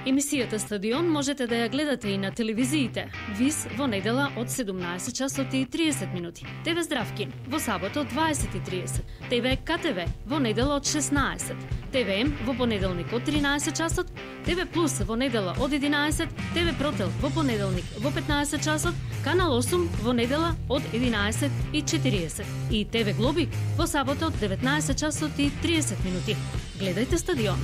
Емисијата Стадион можете да ја гледате и на телевизиите. ВИС во недела од 17 часот и 30 минути. ТВ Здравкин во сабота од 20:30. ТВ КТВ во недела од 16. ТВМ во понеделник од 13 часот. ТВ Плюс во недела од 11. ТВ Протел во понеделник во 15 часот. Канал 8 во недела од 11:40. И ТВ Глоби во сабота од 19 часот и 30 минути. Гледајте Стадион.